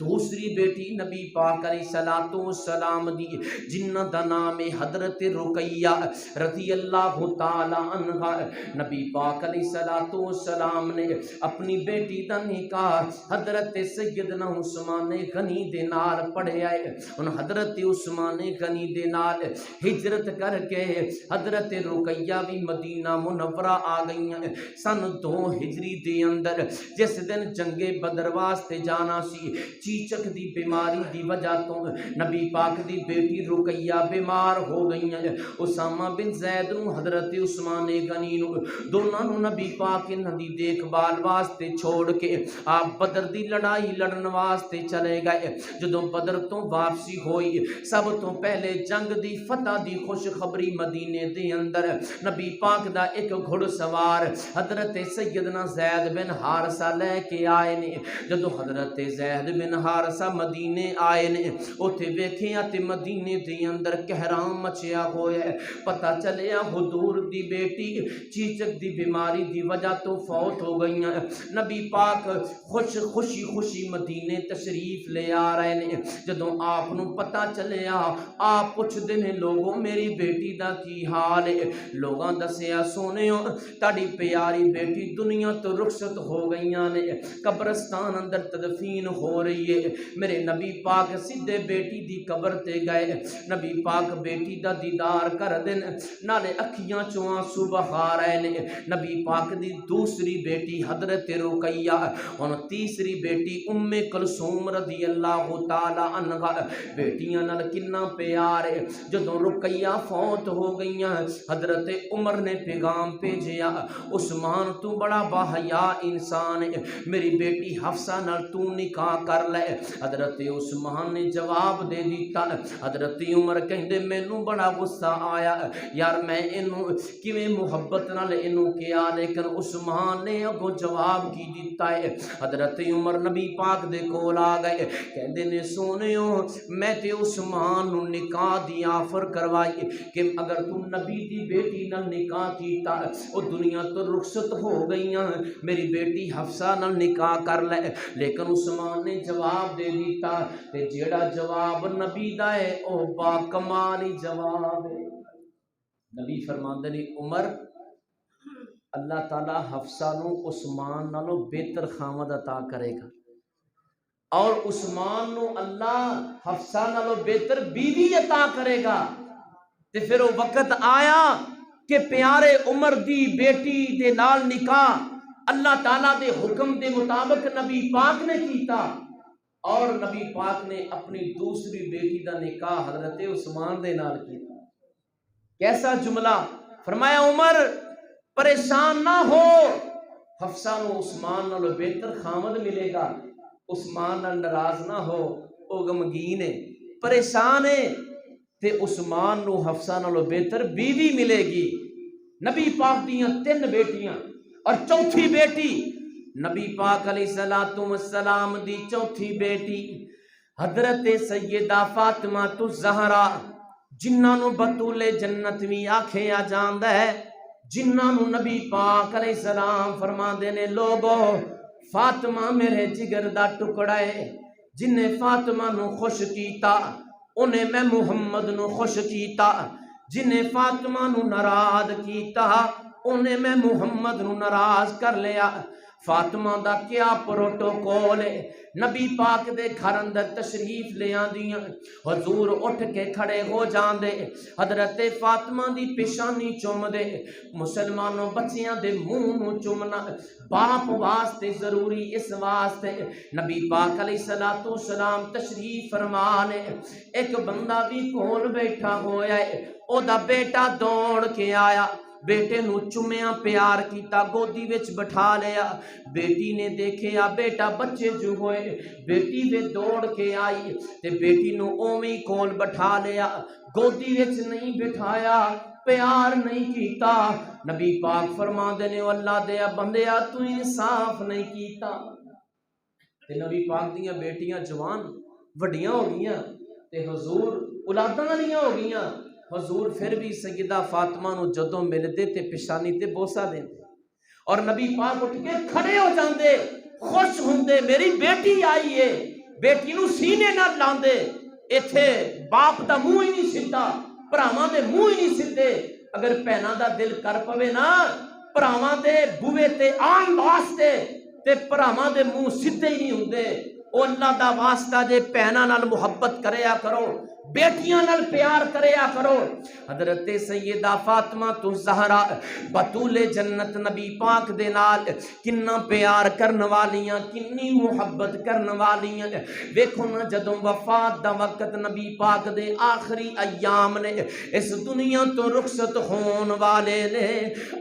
دوسری بیٹی نبی پاک علیہ الصلوۃ والسلام دی جنہ دا نام ہے حضرت رقیہ رضی اللہ تعالی عنہا۔ نبی پاک علیہ الصلوۃ والسلام نے اپنی بیٹی دا نکاح حضرت سیدنا عثمان غنی دے نال پڑھیا ہے۔ ان حضرت عثمان غنی دے نال ہجرت کر کے حضرت رقیہ بھی مدینہ منورہ آ گئیاں۔ سن 2 ہجری دے اندر جس دن جنگ بدر واسطے جانا سی، چیچک دی بیماری دی وجہ تو نبی پاک دی بیٹی رقیہ بیمار ہو گئیاں۔ اسامہ بن زید نو حضرت عثمان غنی نو دونوں نو نبی پاک انہاں دی دیکھ بھال واسطے چھوڑ کے آپ بدر دی لڑائی لڑن واسطے چلے گئے۔ جدوں بدر تو واپسی ہوئی سب تو پہلے جنگ دی فتح دی خوشخبری مدینے دے اندر نبی پاک دا ایک گھڑ سوار حضرت سیدنا زید بن حارثہ لے کے آئے نے۔ جدوں حضرت زید بن حارثہ مدینے آئے نے اوتھے ویکھیا تے مدینے دے اندر کہرام مچیا ہویا ہے۔ پتہ چلیا حضور دی بیٹی چیچک دی بیماری دی وجہ تو فوت ہو گئیاں۔ نبی پاک خوشی خوشی مدینے تشریف لے آ رہے نے۔ جدوں آپ نو پتہ چلیا آپ پوچھ دے نے لوگوں میری بیٹی دا کی حال ہے؟ لوگاں دسیا سونےو تاڑی پیاری بیٹی دنیا تو رخصت ہو گئیاں نے، قبرستان اندر تدفین ہو رہی ہے۔ میرے نبی پاک سیدھے بیٹی دی قبر تے گئے، نبی پاک بیٹی دا دیدار کر دین، نالے اکھیاں چوں آنسو بہا رہے نے۔ نبی پاک دی دوسری بیٹی حضرت رقیہ اور تیسری بیٹی ام کلثوم رضی اللہ تعالی عنہا، بیٹیاں نال کنا پیار ہے۔ جدوں رقیہ فوت ہو گئیاں حضرت عمر نے پیغام بھیجیا عثمان تو بڑا باحیا انسان ہے، میری بیٹی حفصہ نال تو نکاح کر لے۔ حضرت عثمان نے جواب دے دیتا، حضرت عمر کہندے مینوں بڑا غصہ آیا یار میں اینوں کیویں محبت نال اینوں کیا، لیکن عثمان نے اگوں جواب کی دیتا ہے۔ حضرت عمر نبی پاک دے کول آ گئے، کہندے نے سونےو میں تے عثمان نو نکاح دی آفر کروائی کہ اگر تو نبی دی بیٹی نال نکاح کیتا او دنیا تو رخصت ہو گئیاں، میری بیٹی حفصہ نال نکاح کر لے، لیکن عثمان نے جواب دے دیتا تے جیڑا جواب نبی دا ہے او با کمالی جواب ہے۔ نبی فرماندے نے عمر اللہ تعالی حفصہ نو عثمان نالوں بہتر خامد عطا کرے گا، اور عثمان نو اللہ حفصہ نالوں بہتر بیوی عطا کرے گا۔ تے پھر وہ وقت آیا کہ پیارے عمر دی بیٹی دے نال نکاح اللہ تعالیٰ دے حکم دے مطابق نبی پاک نے کیتا، اور نبی پاک نے اپنی دوسری بیٹی دا نکاح حضرت عثمان دے نال کیتا۔ کیسا جملہ فرمایا عمر پریشان نہ ہو، حفصہ نو عثمان نالوں بہتر خامد ملے گا، عثمان نال ناراض نہ ہو، او غمگین ہے، پریشان ہے، تے عثمان نو حفصہ نالوں بہتر بیوی ملے گی۔ نبی پاک دیاں 3 بیٹیاں اور چوتھی بیٹی نبی پاک علیہ السلام دی چوتھی بیٹی حضرت سیدہ فاطمہ الزہرا، جنہاں نو بطول جنت بھی آکھیا جاندا ہے، جنہاں نو نبی پاک علیہ السلام فرماندے نے لوگو فاطمہ میرے جگر دا ٹکڑا ہے، جن نے فاطمہ نو خوش کیتا انہیں میں محمد نو خوش کیتا، جن نے فاطمہ نو ناراض کیتا انہیں میں محمد نو ناراض کر لیا۔ فاطمہ دا کیا پروٹوکول ہے، نبی پاک دے گھر اندر تشریف لے آندیاں، حضور اٹھ کے کھڑے ہو جاندے، حضرت فاطمہ دی پیشانی چوم دے، مسلمانوں بچیاں دے منہ نو چومنا باپ واسطے ضروری، اس واسطے نبی پاک علیہ السلام تشریف فرمانے، ایک بندہ بھی کول بیٹھا ہویا ہے، او دا بیٹا دوڑ کے آیا، بیٹے نو چومیا پیار کیتا، گودی وچ بٹھا لیا، بیٹی نے دیکھیا بیٹا بچے جو ہوئے، بیٹی وے دوڑ کے آئی تے بیٹی نو اوویں کول بٹھا لیا، گودی وچ نہیں بٹھایا، پیار نہیں کیتا۔ نبی پاک فرماندے نے اللہ دیا بندیا تو انصاف نہیں کیتا۔ تے نبی پاک دیاں بیٹیاں جوان وڈیاں ہو گئیاں تے حضور اولاداں والیاں ہو گئیاں، حضور پھر بھی سیدہ فاطمہ نو جدوں ملدے تے پیشانی تے بوسہ دیندے اور نبی پاک اٹھ کے کھڑے ہو جاندے، خوش ہوندے میری بیٹی آئی ہے، بیٹی نو سینے نہ لاندے، ایتھے باپ دا منہ ہی نہیں سیدھا، بھراواں دے منہ ہی نہیں سیدھے، اگر بہناں دا دل کر پوے نا بھراواں دے بوئے تے آن واسطے تے بھراواں دے منہ سیدھے ہی نہیں ہوندے۔ او اللہ دا واسطہ جے بہناں نال محبت کریا کرو، بیٹیاں نال پیار کریا کرو۔ حضرت سیدہ فاطمہ الزہرا بطول جنت نبی پاک دے نال کنا پیار کرن والیاں، کنی محبت کرن والیاں، ویکھو نا جدوں وفات دا وقت نبی پاک دے آخری ایام نے، اس دنیا تو رخصت ہون والے نے،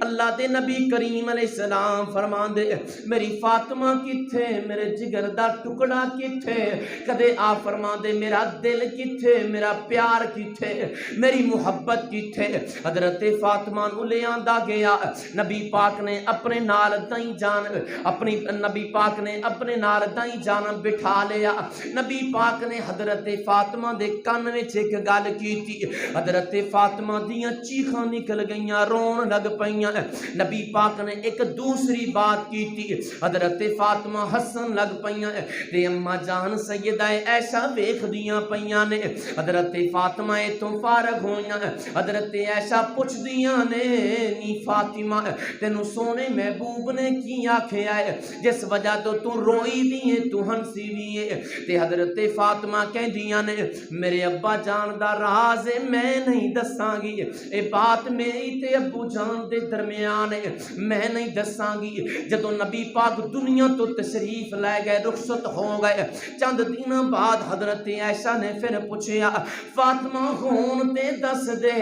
اللہ دے نبی کریم علیہ السلام فرماندے میری فاطمہ کتھے، میرے جگر دا ٹکڑا کتھے، کدے آپ فرماندے میرا دل کتھے، میرا پیار کتھے، میری محبت کتھے۔ حضرت فاطمہ نو لے آندا گیا، نبی پاک نے اپنے نال دائیں جان نبی پاک نے اپنے نال دائیں جان بٹھا لیا، نبی پاک نے حضرت فاطمہ دے کان وچ ایک گل کیتی، حضرت فاطمہ دیاں چیخاں نکل گئیاں، رون لگ پیاں، نبی پاک نے ایک دوسری بات کیتی، حضرت فاطمہ ہسن لگ پیاں تے اماں جان سیدہ عائشہ ویکھ دیاں پیاں نے، حضرت فاطمہ تو فارغ ہویاں، حضرت عائشہ پوچھ دیاں نے نی فاطمہ تینو سونے محبوب نے کی آکھیا ہے جس وجہ تو روئی دی ہے تو ہنسی بھی ہے، تے حضرت فاطمہ کہندیاں نے میرے ابا جان دا راز ہے میں نہیں دساں گی، اے بات میری تے ابو جان دے درمیان ہے میں نہیں دساں گی۔ جدوں نبی پاک دنیا تو تشریف لے گئے، رخصت ہو گئے، چند دنوں بعد حضرت عائشہ نے پھر پوچھیا فاطمہ ہون تے دس دے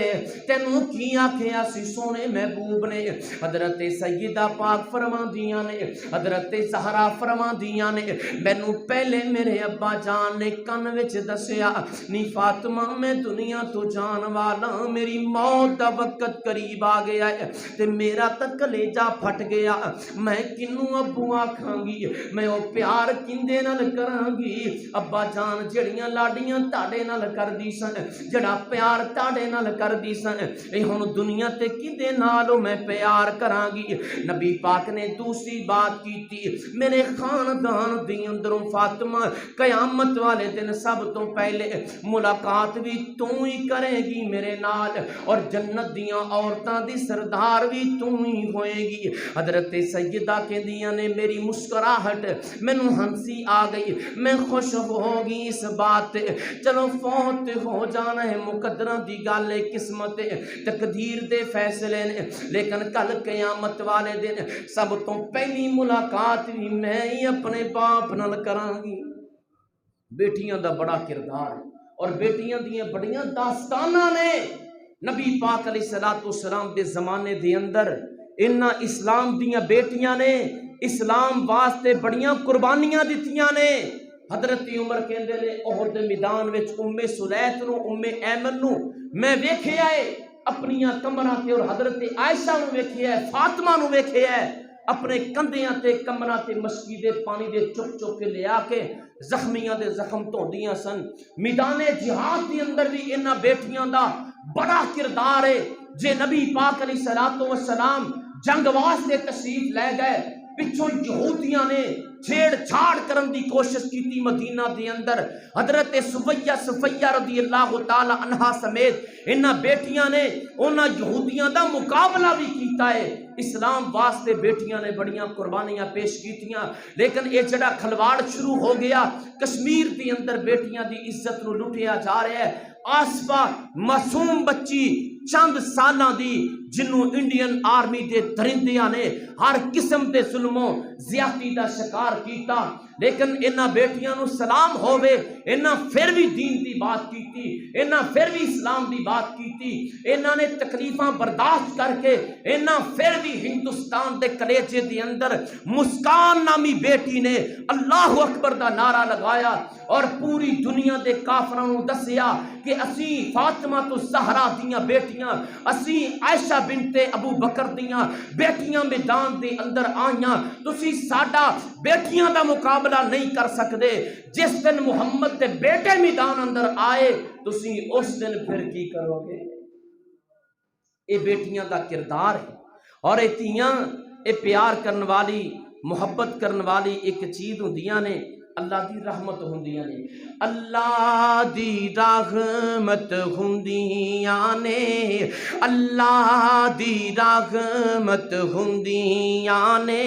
تینوں کی آکھیا سی سونے محبوب نے؟ حضرت سیدہ پاک فرماندیاں نے، حضرت زہرا فرماندیاں نے مینوں پہلے میرے ابا جان نے کن وچ دسیا نی فاطمہ میں دنیا تو جان والا، میری موت دا وقت قریب آ گیا ہے تے میرا تک کلیجہ پھٹ گیا، میں کنوں ابو آکھاں گی، میں او پیار کندے نال کراں گی؟ ابا جان جڑیاں لاڈیاں تاڑے نال کر دی سن، جڑا پیار تاڑے نال کر دی سن، اے ہن دنیا تے کدے نالوں میں پیار کراں گی؟ نبی پاک نے دوسری بات کیتی میرے خاندان دی اندروں فاطمہ قیامت والے دن سب تو پہلے ملاقات بھی تو ہی کرے گی میرے نال، اور جنت دیاں عورتاں دی سردار بھی تو ہی ہوئے گی۔ حضرت سیدہ کہندیاں نے میری مسکراہٹ مینوں ہنسی آ گئی، میں خوش ہو گئی اس بات تے، چلو فوت ہو جانا ہے مقدرہ دی گل ہے، قسمت تقدیر دے فیصلے نے، لیکن کل قیامت والے دن سب تو پہلی ملاقات بھی میں ہی اپنے باپ نال کراں گی۔ بیٹیاں دا بڑا کردار اور بیٹیاں دیاں بڑیاں داستاناں نے۔ نبی پاک علیہ السلام دے زمانے دے اندر انہاں اسلام دیاں بیٹیاں نے اسلام واسطے بڑیاں قربانیاں دتیاں نے۔ حضرت عمر کہندے نے احد دے میدان وچ ام سلیت نو ام ایمن نو میں ویکھیا ہے اپنیاں کمراں تے، اور حضرت عائشہ نو ویکھیا ہے، فاطمہ نو ویکھیا ہے اپنے کندھیاں تے کمراں تے مشکی دے پانی دے چک چک کے لے آ کے زخمیاں دے زخم دھوندیاں سن۔ میدان جہاد دے اندر بھی انہاں بیٹیاں دا بڑا کردار ہے۔ جے نبی پاک علیہ الصلوۃ والسلام جنگ واسطے تشریف لے گئے، پچھوں یہودیاں نے چھیڑ چھاڑ کرن دی کوشش کیتی مدینہ دے اندر، حضرت صفیہ رضی اللہ تعالی عنہا سمیت انہاں بیٹیاں نے انہاں یہودیاں دا مقابلہ بھی کیتا ہے۔ اسلام واسطے بیٹیاں نے بڑیاں قربانیاں پیش کیتیاں، لیکن یہ جڑا کھلواڑ شروع ہو گیا، کشمیر دے اندر بیٹیاں دی عزت نو لٹیا جا رہا ہے۔ آصفہ معصوم بچی چند سالاں دی جنوں انڈین آرمی دے درندیاں نے ہر قسم دے ظلموں زیادتی دا شکار کیتا، لیکن انہاں بیٹیاں نو سلام ہووے، انہاں پھر بھی دین دی بات کیتی، انہاں پھر بھی اسلام دی بات کیتی، انہاں نے تکلیفاں برداشت کر کے انہاں پھر بھی ہندوستان دے کلیجے دے اندر مسکان نامی بیٹی نے اللہ اکبر دا نعرہ لگایا اور پوری دنیا دے کافراں نو دسیا کہ اسی فاطمہ تو زہرا دیاں بیٹیاں، اسی عائشہ بنت ابو بکر دیاں بیٹیاں میدان دے اندر آئیاں، تسی ساڈا بیٹیاں دا مقابلہ نہیں کر سکدے۔ جس دن محمد دے بیٹے میدان اندر آئے تسی اس دن پھر کی کرو گے؟ اے بیٹیاں دا کردار ہے، اور اے تیاں اے پیار کرن والی محبت کرن والی ایک چیز ہوندیاں نے، اللہ دی رحمت ہوندیاں نے، اللہ دی رحمت ہوندیاں نے، اللہ دی رحمت ہوندیاں نے،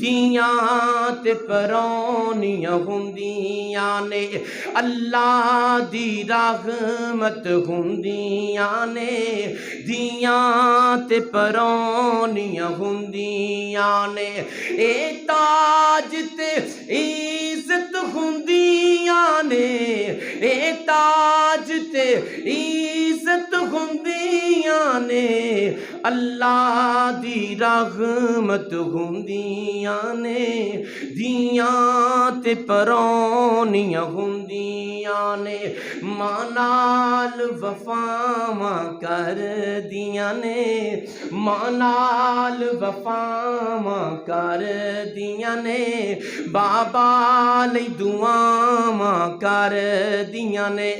جیاں تے پرونیاں ہوندیاں نے، اللہ دی رحمت ہوندیاں نے، جیاں تے پرونیاں ہوندیاں نے، اے تاج تے عزت ہوندیاں نے، اے تاج تے عزت ہوندیاں نے، اللہ دی رحمت ہوندیاں نے، دیاں تے پرونیاں ہوندیاں نے، ماں نال وفاواں کر دیاں نے، ماں نال وفاواں کر دیاں نے، بابا لئی دعاواں کر دیاں نے،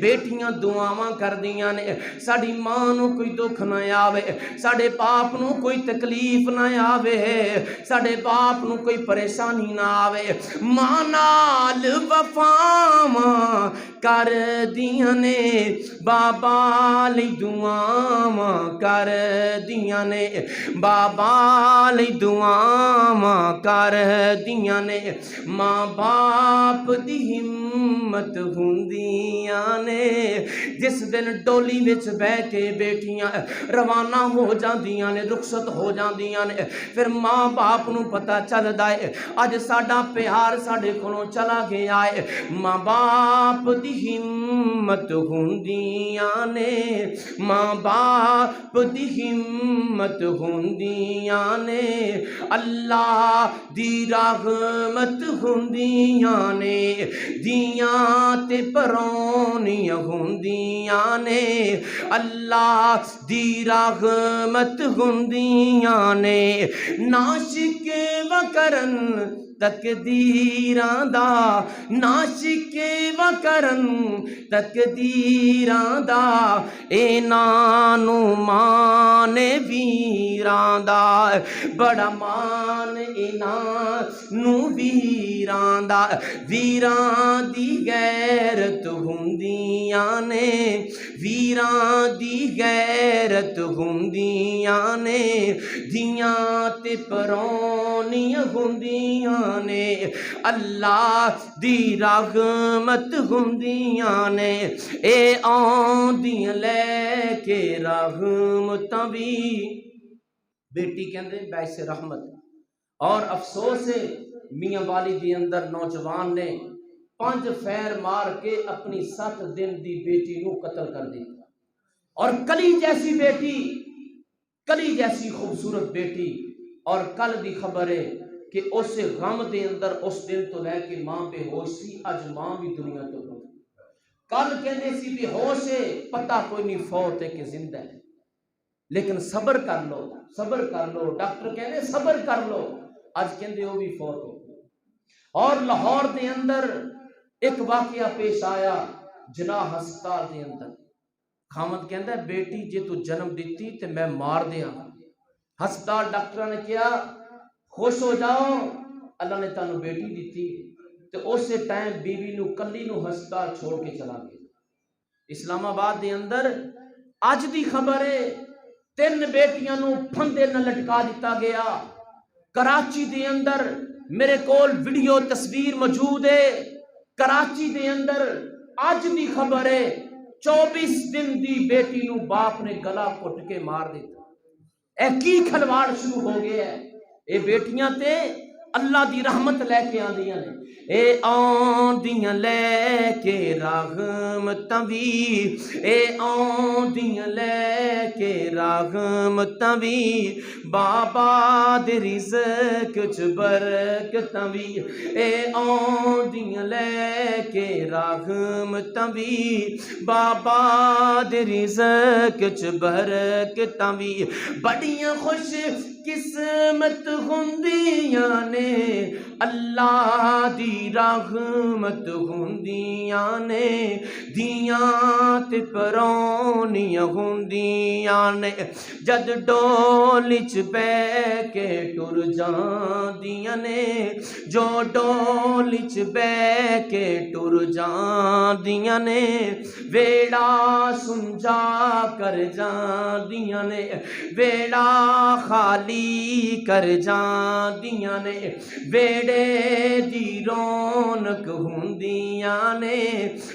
بیٹیاں دعاواں کر دیاں نے، ساڈی ماں نو کوئی دکھ نہ آوے، ساڈے باپ نو کوئی تکلیف نہ آوے، ساڈے باپ نو کوئی پریشانی نہ آوے، ماں نال وفاواں کر دیاں نے، بابا لئی دعاواں کر دیاں نے، بابا لئی دعاواں کر دیاں نے، ماں باپ دی ہمت ہوندیاں نے، جس دن ڈولی وچ بیٹھ کے بیٹیاں روانہ ہو جاندیاں نے، رخصت ہو جاندیاں نے، پھر ماں باپ نو پتہ چلدا ہے اج ساڈا پیار ساڈے کولوں چلا گیا ہے، ماں باپ دی ہمت ہوندیاں نے، ماں باپ دی ہمت ہوندیاں نے، اللہ دی رحمت ہوندیاں نے، دیاں تے پرونیاں ہوندیاں نے، اللہ دی رحمت ہوندیاں نے، ناشکے وکرن تقدیراں دا، ناشکے وکرن تقدیراں دا، انہاں نو مان ویراں دا، بڑا مان انہاں نو ویراں دا، ویراں دی غیرت ہوندیاں نے، ویراں دی غیرت ہوندیاں نے، دیاں تے پرونیاں ہوندیاں نے، اللہ دی رحمت ہوندیاں نے، اے آندیاں لے کے رحمتاں بھی۔ بیٹی کہندے باعث رحمت، اور افسوس ہے میاں والی دی اندر نوجوان نے 5 فیر مار کے اپنی 7 دن دی بیٹی نو قتل کر دیا، اور کلی جیسی بیٹی کلی جیسی خوبصورت بیٹی، اور کل دی خبر ہے کہ اس غم دے اندر اس دن تو لے کے ماں بے ہوش سی، اج ماں بھی دنیا تو گئی۔ کل کہندے سی بے ہوش ہے، پتہ کوئی نہیں فوت ہے کہ زندہ ہے، لیکن صبر کر لو، صبر کر لو، ڈاکٹر کہندے صبر کر لو، اج کہندے وہ بھی فوت ہو گئی۔ اور لاہور دے اندر ایک واقعہ پیش آیا، جناح ہسپتال دے اندر، خامد کہندا ہے بیٹی جے تو جنم دیتی تے میں مار دیاں۔ ہسپتال ڈاکٹر نے کیا خوش ہو جاؤ، اللہ نے تانوں بیٹی دیتی، تے اسی ٹائم بیوی نو کلی نو ہسپتال چھوڑ کے چلا گیا۔ اسلام آباد دے اندر اج دی خبر ہے 3 بیٹیاں نو پھندے نہ لٹکا دیتا گیا۔ کراچی دے اندر میرے کول ویڈیو تصویر موجود ہے، کراچی دے اندر اج دی خبر ہے 24 دن دی بیٹی نو باپ نے گلا کٹ کے مار دیتا۔ اے کی کھلواڑ شروع ہو گیا ہے۔ اے بیٹیاں تے اللہ دی رحمت لے کے آندیاں نے، اے آندیاں لے کے رحمتاں وی، اے آندیاں لے کے رحمتاں وی، بابا دے رزق چ برکتاں وی، اے آندیاں لے کے رحمتاں وی، بابا دے رزق چ برکتاں وی، بڑیاں خوش قسمت ہوندیاں نے، اللہ دی رحمت ہوندیاں نے، دیاں تے پرونیاں ہوندیاں نے، جد ڈول چ بہ کے ٹر جاندیاں نے، جو ڈول چ بہ کے ٹر جاندیاں نے، ویڑا سنجا کر جاندیاں نے، ویڑا خالی کر جاندیاں نے، ویڑے دی رونق ہوندیاں نے،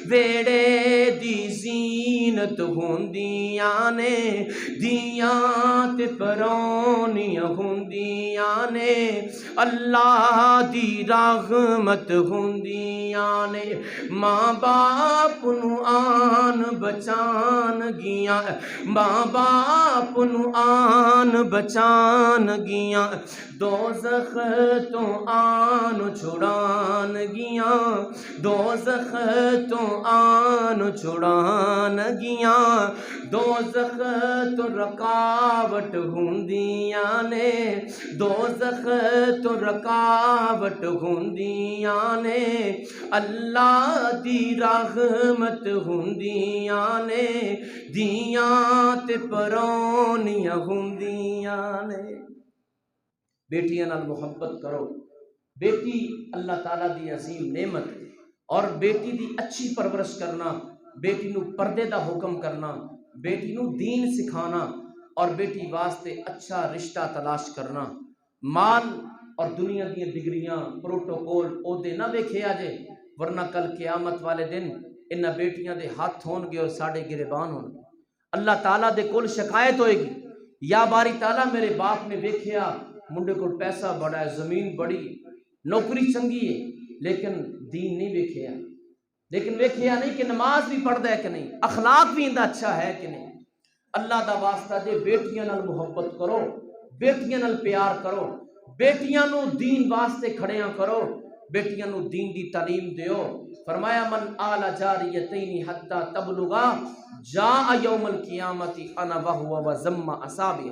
ویڑے دی زینت ہوندیاں نے، دیاں تے پرونیاں ہوندیاں نے، اللہ دی رحمت ہوندیاں نے، ماں باپ نو آن بچان گیاں، ماں باپ نو آن بچان گیاں، دوزخ تو آن چھڑان گیاں، دوزخ تو آن چھڑان گیاں، دوزخ تو رکاوٹ ہوندیاں نے، دوزخ تو رکاوٹ ہوندیاں نے، اللہ دی رحمت ہوندیاں نے، دیاں تے پرونیاں ہوندیاں نے۔ بیٹیاں نال محبت کرو، بیٹی اللہ تعالیٰ دی عظیم نعمت ہے، اور بیٹی دی اچھی پرورش کرنا، بیٹی نو پردے دا حکم کرنا، بیٹی نو دین سکھانا، اور بیٹی واسطے اچھا رشتہ تلاش کرنا۔ مال اور دنیا دی ڈگریاں پروٹوکول عہدے نہ ویکھیا جے، ورنہ کل قیامت والے دن انہاں بیٹیاں دے ہاتھ ہون گے اور ساڑے گریبان ہون گے۔ اللہ تعالیٰ دے کول شکایت ہوئے گی، یا باری تعالیٰ میرے باپ نے ویکھیا منڈے کو پیسہ بڑا ہے، زمین بڑی، نوکری چنگی ہے، لیکن دین نہیں ویکھیا، لیکن ویکھیا نہیں کہ نماز بھی پڑھدا ہے کہ نہیں، اخلاق بھی اندا اچھا ہے کہ نہیں۔ اللہ دا واسطہ جے بیٹیاں نال محبت کرو، بیٹیاں نال پیار کرو، بیٹیاں نو دین واسطے کھڑیاں کرو، بیٹیاں نو دین دی تعلیم دیو۔ فرمایا من آل جاریتین حتی تبلغا جاء یوم القیامت انا وہو وزم اصابع،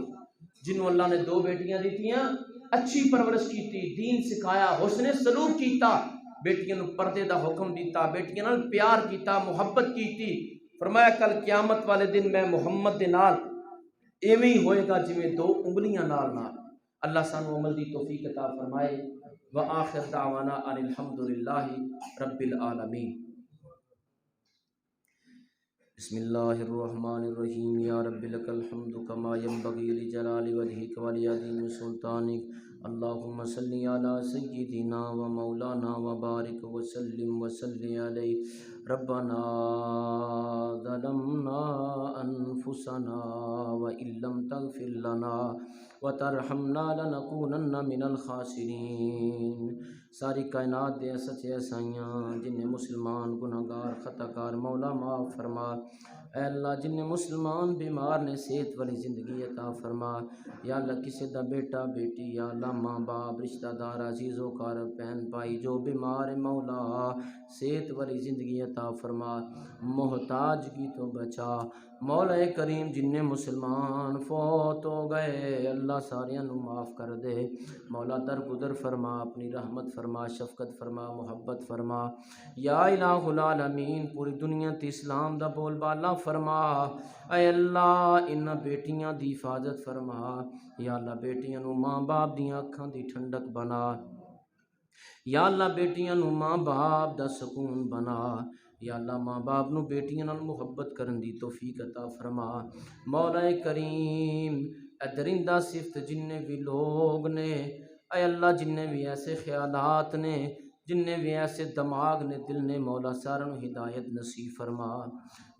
جنہوں اللہ نے 2 بیٹیاں دیتیاں، اچھی پرورش کیتی، دین سکھایا، حسن سلوک کیتا، بیٹیاں نو پردے دا حکم دیتا، بیٹیاں نال پیار کیتا، محبت کیتی، فرمایا کل قیامت والے دن میں محمد دے نال ایویں ہی ہوئے گا جویں 2 انگلیاں نال نال۔ اللہ سانو عمل دی توفیق عطا فرمائے۔ وآخر دعوانا ان الحمدللہ رب العالمین۔ بسم اللہ الرحمن الرحیم یا رب لک الحمد کما ینبغی لجلال وجہک ولیعظیم سلطانک، اللہم صلی علی سیدنا و مولانا و بارک وسلم وصلی علیہ۔ ربنا ظلمنا انفسنا وان لم تغفر لنا وترحمنا لنکونن من الخاسرین۔ ساری کائنات دے سچے اسائیاں جنہیں مسلمان گناہگار خطاکار مولا معاف فرما، اے اللہ جن مسلمان بیمار نے صحت والی زندگی عطا فرما یا اللہ کسی دا بیٹا بیٹی یا اللہ ماں باپ رشتہ دار عزیز و قارب بہن بھائی جو بیمار ہے مولا صحت والی زندگی عطا فرما محتاج کی تو بچا مولا کریم جن مسلمان فوت ہو گئے اللہ ساریاں نو معاف کر دے مولا درگزر فرما اپنی رحمت فرما شفقت فرما محبت فرما یا الہ العالمین پوری دنیا تے اسلام دا بول بالا فرما اے اللہ ان بیٹیاں دی حفاظت فرما یا اللہ بیٹیاں نو ماں باپ دیاں اکھاں دی ٹھنڈک بنا یا اللہ بیٹیاں نو ماں باپ دا سکون بنا یا اللہ ماں باپ نو بیٹیاں نال محبت کرن دی توفیق عطا فرما مولا کریم اے درندہ صفت جننے بھی لوگ نے اے اللہ جننے بھی ایسے خیالات نے جننے بھی ایسے دماغ نے دل نے مولا ساروں ہدایت نصیب فرما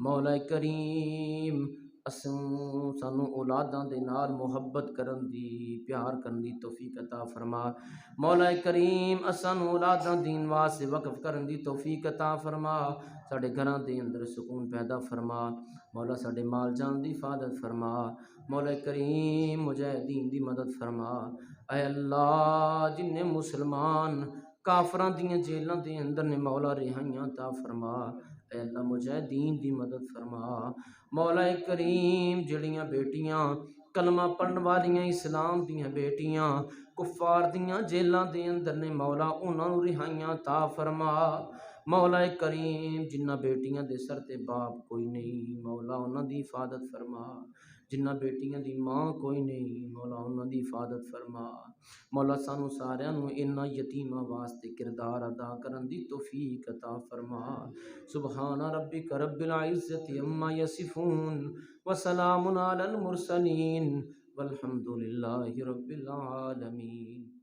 مولا کریم سانو اولاداں دے نال محبت کرن دی پیار کرن دی توفیق عطا فرما مولا کریم سانو اولاداں دین واسطے وقف کرن دی توفیق عطا فرما ساڈے گھراں دے اندر سکون پیدا فرما مولا ساڈے مال جان دی حفاظت فرما مولا کریم مجاہدین دی مدد فرما اے اللہ جن مسلمان کافراں دیاں جیلاں دے اندر نے مولا رہائیاں عطا فرما اے اللہ مجاہدین دی مدد فرما مولا کریم جڑیاں بیٹیاں کلمہ پڑھن والیاں اسلام دیاں بیٹیاں کفار دیاں جیلاں دے اندر نے مولا انہاں نوں رہائیاں عطا فرما مولا کریم جنہ بیٹیاں دے سر تے باپ کوئی نہیں مولا انہاں دی حفاظت فرما جنہ بیٹیاں دی ماں کوئی نہیں مولا انہاں دی حفاظت فرما مولا سانو سارے نو انہاں یتیماں واسطے کردار ادا کرن دی توفیق عطا فرما سبحان ربک رب العزت عما یصفون وسلام علی المرسلین والحمد للہ رب العالمین.